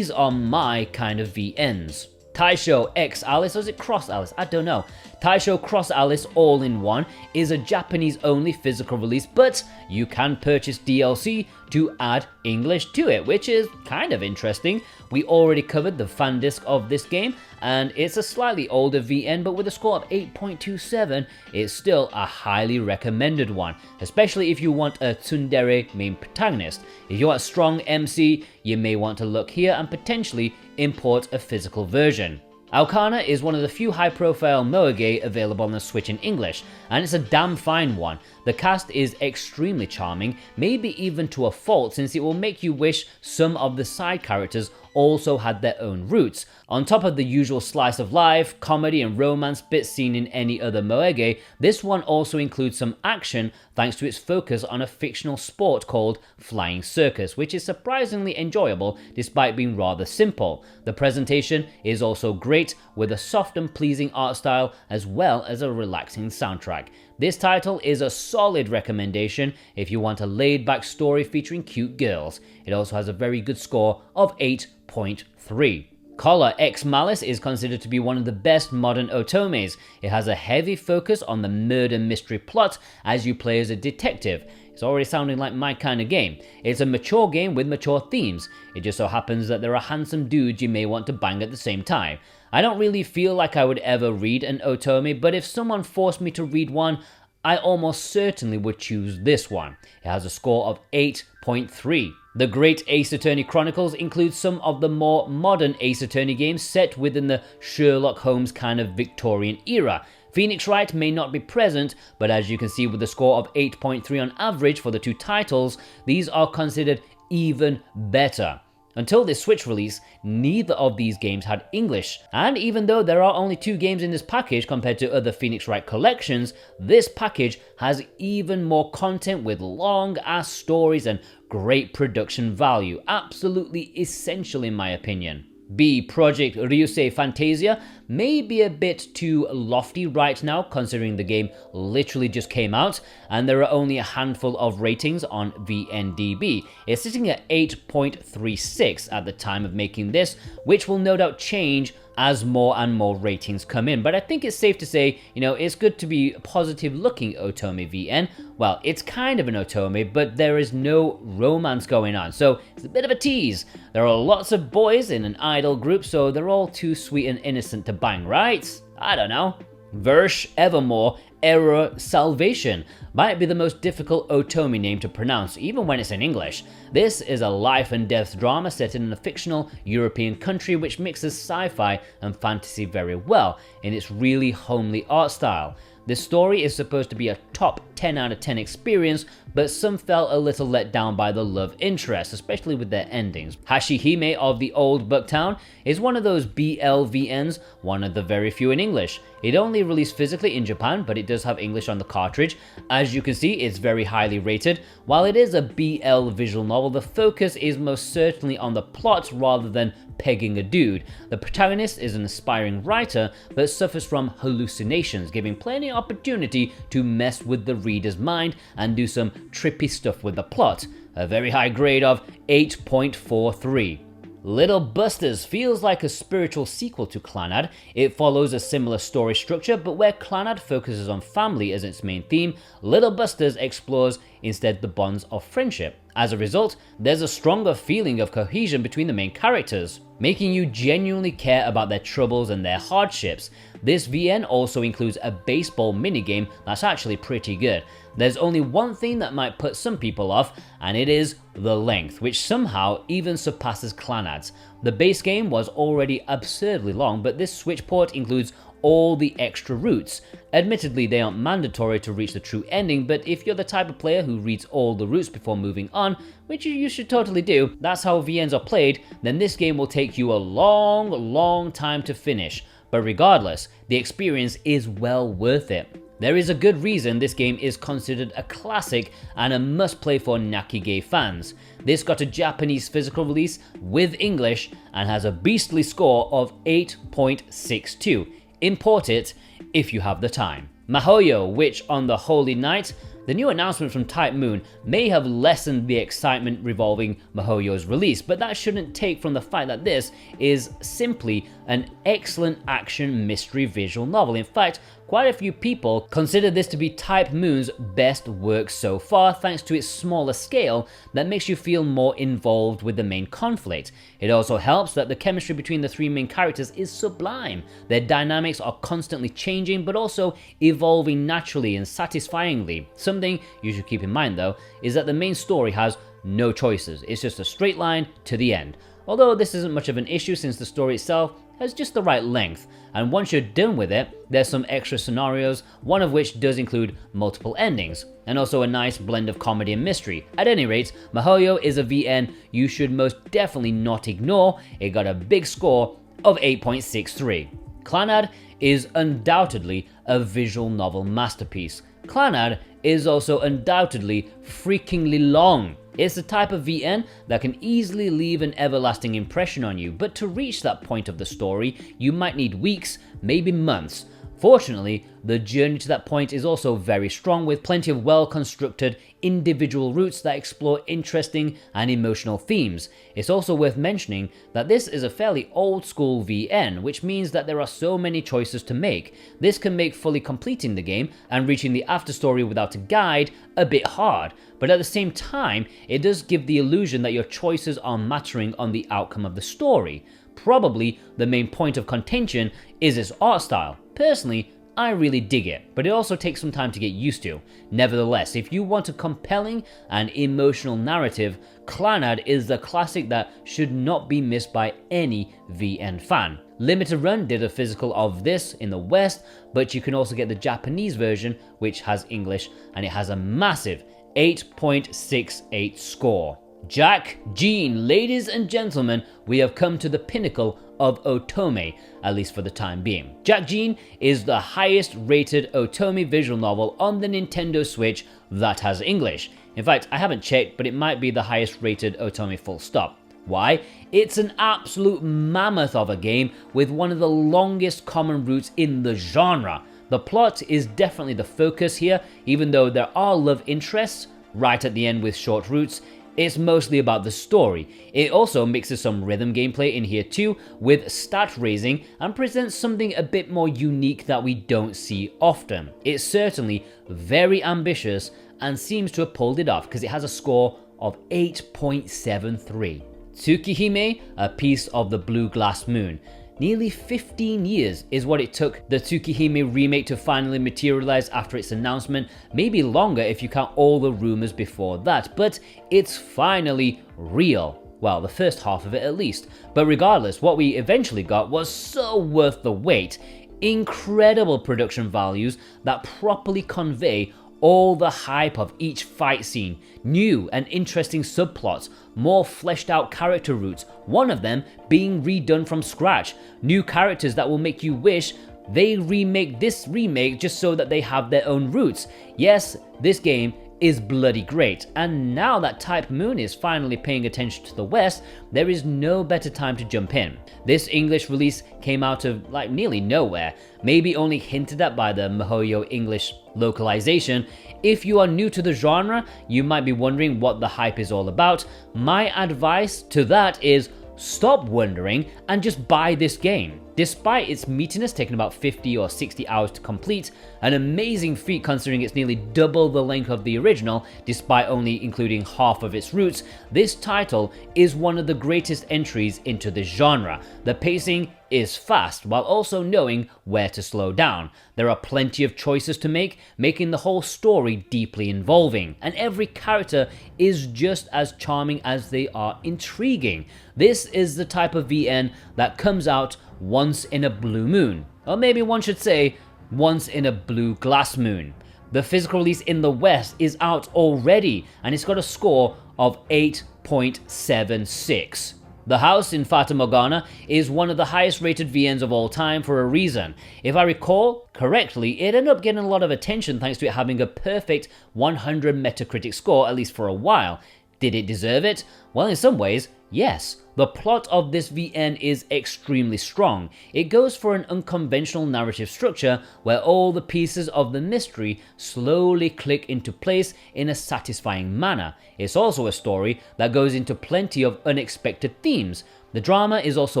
S1: are my kind of VNs. Taisho X Alice, or is it Cross Alice? I don't know. Taisho Cross Alice All in One is a Japanese only physical release, but you can purchase DLC to add English to it, which is kind of interesting. We already covered the fan disc of this game, and it's a slightly older VN, but with a score of 8.27, it's still a highly recommended one, especially if you want a tsundere main protagonist. If you want a strong MC, you may want to look here and potentially import a physical version. Aokana is one of the few high-profile moege available on the Switch in English, and it's a damn fine one. The cast is extremely charming, maybe even to a fault, since it will make you wish some of the side characters also had their own roots. On top of the usual slice of life, comedy and romance bits seen in any other moege, this one also includes some action thanks to its focus on a fictional sport called Flying Circus, which is surprisingly enjoyable despite being rather simple. The presentation is also great, with a soft and pleasing art style as well as a relaxing soundtrack. This title is a solid recommendation if you want a laid-back story featuring cute girls. It also has a very good score of 8.3. Collar X Malice is considered to be one of the best modern otomes. It has a heavy focus on the murder mystery plot as you play as a detective. It's already sounding like my kind of game. It's a mature game with mature themes. It just so happens that there are handsome dudes you may want to bang at the same time. I don't really feel like I would ever read an otome, but if someone forced me to read one, I almost certainly would choose this one. It has a score of 8.3. The Great Ace Attorney Chronicles includes some of the more modern Ace Attorney games set within the Sherlock Holmes kind of Victorian era. Phoenix Wright may not be present, but as you can see with the score of 8.3 on average for the two titles, these are considered even better. Until this Switch release, neither of these games had English, and even though there are only 2 games in this package compared to other Phoenix Wright collections, this package has even more content with long-ass stories and great production value, absolutely essential in my opinion. B. Project Ryusei Fantasia may be a bit too lofty right now considering the game literally just came out and there are only a handful of ratings on VNDB. It's sitting at 8.36 at the time of making this, which will no doubt change as more and more ratings come in. But I think it's safe to say, it's good to be a positive looking Otome VN. Well, it's kind of an Otome, but there is no romance going on, so it's a bit of a tease. There are lots of boys in an idol group, so they're all too sweet and innocent to bang, right? I don't know. Versh Evermore Error Salvation might be the most difficult Otome name to pronounce, even when it's in English. This is a life and death drama set in a fictional European country which mixes sci-fi and fantasy very well in its really homely art style. This story is supposed to be a top 10 out of 10 experience, but some felt a little let down by the love interest, especially with their endings. Hashihime of the Old Bucktown is one of those BLVNs, one of the very few in English. It only released physically in Japan, but it does have English on the cartridge. As you can see, it's very highly rated. While it is a BL visual novel, the focus is most certainly on the plot rather than pegging a dude. The protagonist is an aspiring writer but suffers from hallucinations, giving plenty of opportunity to mess with the reader's mind and do some trippy stuff with the plot. A very high grade of 8.43. Little Busters feels like a spiritual sequel to Clannad. It follows a similar story structure, but where Clannad focuses on family as its main theme, Little Busters explores instead the bonds of friendship. As a result, there's a stronger feeling of cohesion between the main characters, making you genuinely care about their troubles and their hardships. This VN also includes a baseball minigame that's actually pretty good. There's only one thing that might put some people off, and it is the length, which somehow even surpasses Clannad's. The base game was already absurdly long, but this Switch port includes all the extra routes. Admittedly, they aren't mandatory to reach the true ending, but if you're the type of player who reads all the routes before moving on, which you should totally do, that's how VNs are played, then this game will take you a long time to finish. But regardless, the experience is well worth it. There is a good reason this game is considered a classic and a must-play for Nakige fans. This got a Japanese physical release with English and has a beastly score of 8.62. Import it if you have the time. Mahoyo, which on the Holy Night, the new announcement from Type Moon may have lessened the excitement revolving Mahoyo's release, but that shouldn't take from the fact that this is simply an excellent action mystery visual novel. In fact, quite a few people consider this to be Type Moon's best work so far, thanks to its smaller scale that makes you feel more involved with the main conflict. It also helps that the chemistry between the 3 main characters is sublime. Their dynamics are constantly changing but also evolving naturally and satisfyingly. Something you should keep in mind though is that the main story has no choices, it's just a straight line to the end. Although this isn't much of an issue since the story itself has just the right length, and once you're done with it, there's some extra scenarios, one of which does include multiple endings, and also a nice blend of comedy and mystery. At any rate, Mahoyo is a VN you should most definitely not ignore. It got a big score of 8.63. Clannad is undoubtedly a visual novel masterpiece. Clannad is also undoubtedly freakingly long. It's the type of VN that can easily leave an everlasting impression on you, but to reach that point of the story, you might need weeks, maybe months. Fortunately, the journey to that point is also very strong, with plenty of well-constructed individual routes that explore interesting and emotional themes. It's also worth mentioning that this is a fairly old-school VN, which means that there are so many choices to make. This can make fully completing the game and reaching the afterstory without a guide a bit hard, but at the same time, it does give the illusion that your choices are mattering on the outcome of the story. Probably the main point of contention is its art style. Personally, I really dig it, but it also takes some time to get used to. Nevertheless, if you want a compelling and emotional narrative, Clannad is the classic that should not be missed by any VN fan. Limited Run did a physical of this in the West, but you can also get the Japanese version, which has English, and it has a massive 8.68 score. Jack Jean, ladies and gentlemen, we have come to the pinnacle of otome, at least for the time being. Jack Jean is the highest rated otome visual novel on the Nintendo Switch that has English. In fact, I haven't checked, but it might be the highest rated otome full stop. Why? It's an absolute mammoth of a game with one of the longest common roots in the genre. The plot is definitely the focus here, even though there are love interests right at the end with short roots. It's mostly about the story. It also mixes some rhythm gameplay in here too, with stat raising, and presents something a bit more unique that we don't see often. It's certainly very ambitious and seems to have pulled it off because it has a score of 8.73. Tsukihime, A Piece of the Blue Glass Moon. Nearly 15 years is what it took the Tsukihime remake to finally materialize after its announcement, maybe longer if you count all the rumors before that, but it's finally real. Well, the first half of it at least. But regardless, what we eventually got was so worth the wait. Incredible production values that properly convey all the hype of each fight scene, new and interesting subplots, more fleshed out character roots, one of them being redone from scratch, new characters that will make you wish they remake this remake just so that they have their own roots. Yes, this game is bloody great, and now that Type Moon is finally paying attention to the West, there is no better time to jump in. This English release came out of nearly nowhere, maybe only hinted at by the MiHoYo English localization. If you are new to the genre, you might be wondering what the hype is all about. My advice to that is stop wondering and just buy this game. Despite its meatiness taking about 50 or 60 hours to complete, an amazing feat considering it's nearly double the length of the original, despite only including half of its roots, this title is one of the greatest entries into the genre. The pacing is fast, while also knowing where to slow down. There are plenty of choices to make, making the whole story deeply involving, and every character is just as charming as they are intriguing. This is the type of VN that comes out once in a blue moon, or maybe one should say once in a blue glass moon. The physical release in the West is out already, and it's got a score of 8.76. The house in Fata Morgana is one of the highest rated VNs of all time for a reason. If I recall correctly, it ended up getting a lot of attention thanks to it having a perfect 100 Metacritic score, at least for a while. Did it deserve it? Well, in some ways, yes. The plot of this VN is extremely strong. It goes for an unconventional narrative structure where all the pieces of the mystery slowly click into place in a satisfying manner. It's also a story that goes into plenty of unexpected themes. The drama is also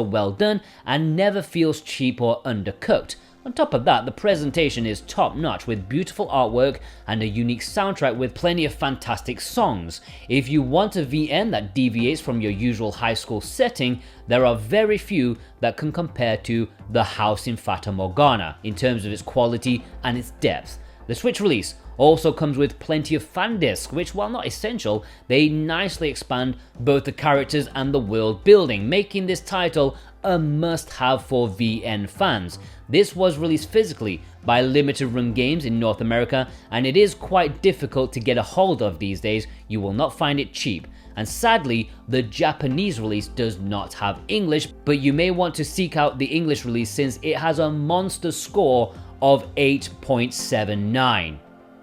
S1: well done and never feels cheap or undercooked. On top of that, the presentation is top-notch with beautiful artwork and a unique soundtrack with plenty of fantastic songs. If you want a VN that deviates from your usual high school setting, there are very few that can compare to The House in Fata Morgana in terms of its quality and its depth. The Switch release also comes with plenty of fan discs, which, while not essential, they nicely expand both the characters and the world building, making this title a must-have for VN fans. This was released physically by Limited Run Games in North America, and it is quite difficult to get a hold of these days. You will not find it cheap. And sadly, the Japanese release does not have English, but you may want to seek out the English release since it has a monster score of 8.79.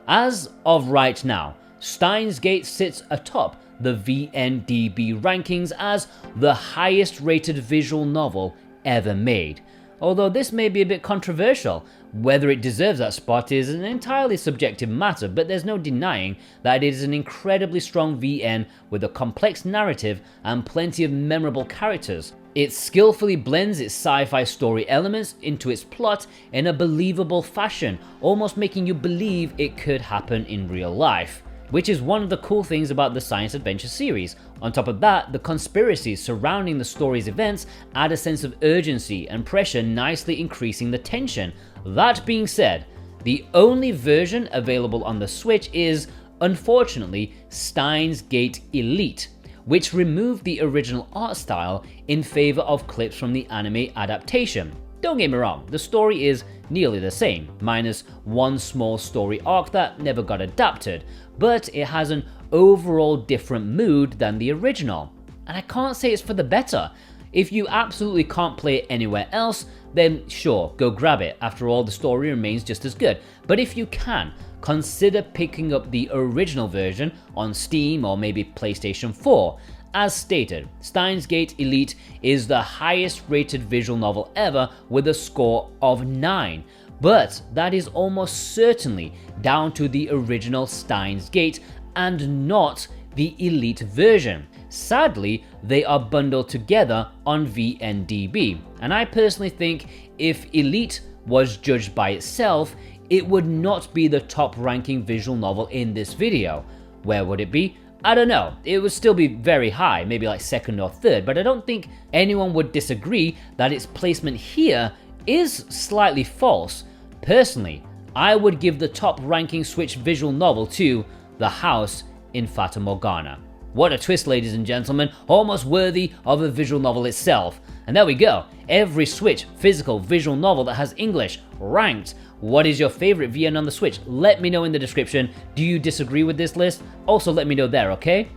S1: As of right now, Steins Gate sits atop the VNDB rankings as the highest rated visual novel ever made. Although this may be a bit controversial, whether it deserves that spot is an entirely subjective matter, but there's no denying that it is an incredibly strong VN with a complex narrative and plenty of memorable characters. It skillfully blends its sci-fi story elements into its plot in a believable fashion, almost making you believe it could happen in real life, which is one of the cool things about the science adventure series. On top of that, the conspiracies surrounding the story's events add a sense of urgency and pressure, nicely increasing the tension. That being said, the only version available on the Switch is, unfortunately, Steins Gate Elite, which removed the original art style in favor of clips from the anime adaptation. Don't get me wrong, the story is nearly the same, minus one small story arc that never got adapted, but it has an overall different mood than the original. And I can't say it's for the better. If you absolutely can't play it anywhere else, then sure, go grab it. After all, the story remains just as good. But if you can, consider picking up the original version on Steam or maybe PlayStation 4. As stated, Steins Gate Elite is the highest rated visual novel ever with a score of 9. But that is almost certainly down to the original Steins Gate and not the Elite version. Sadly, they are bundled together on VNDB, and I personally think if Elite was judged by itself, it would not be the top ranking visual novel in this video. Where would it be? I don't know, it would still be very high, maybe like second or third, but I don't think anyone would disagree that its placement here is slightly false. Personally, I would give the top ranking Switch visual novel to The House in Fata Morgana. What a twist, ladies and gentlemen, almost worthy of a visual novel itself. And there we go, every Switch physical visual novel that has English ranked. What is your favorite VN on the Switch? Let me know in the description. Do you disagree with this list? Also let me know there, okay?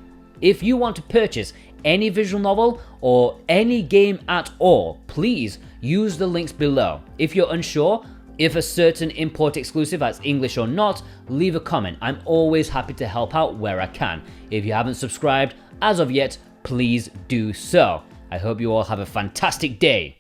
S1: If you want to purchase any visual novel or any game at all, please use the links below. If you're unsure if a certain import exclusive has English or not, leave a comment. I'm always happy to help out where I can. If you haven't subscribed as of yet, please do so. I hope you all have a fantastic day.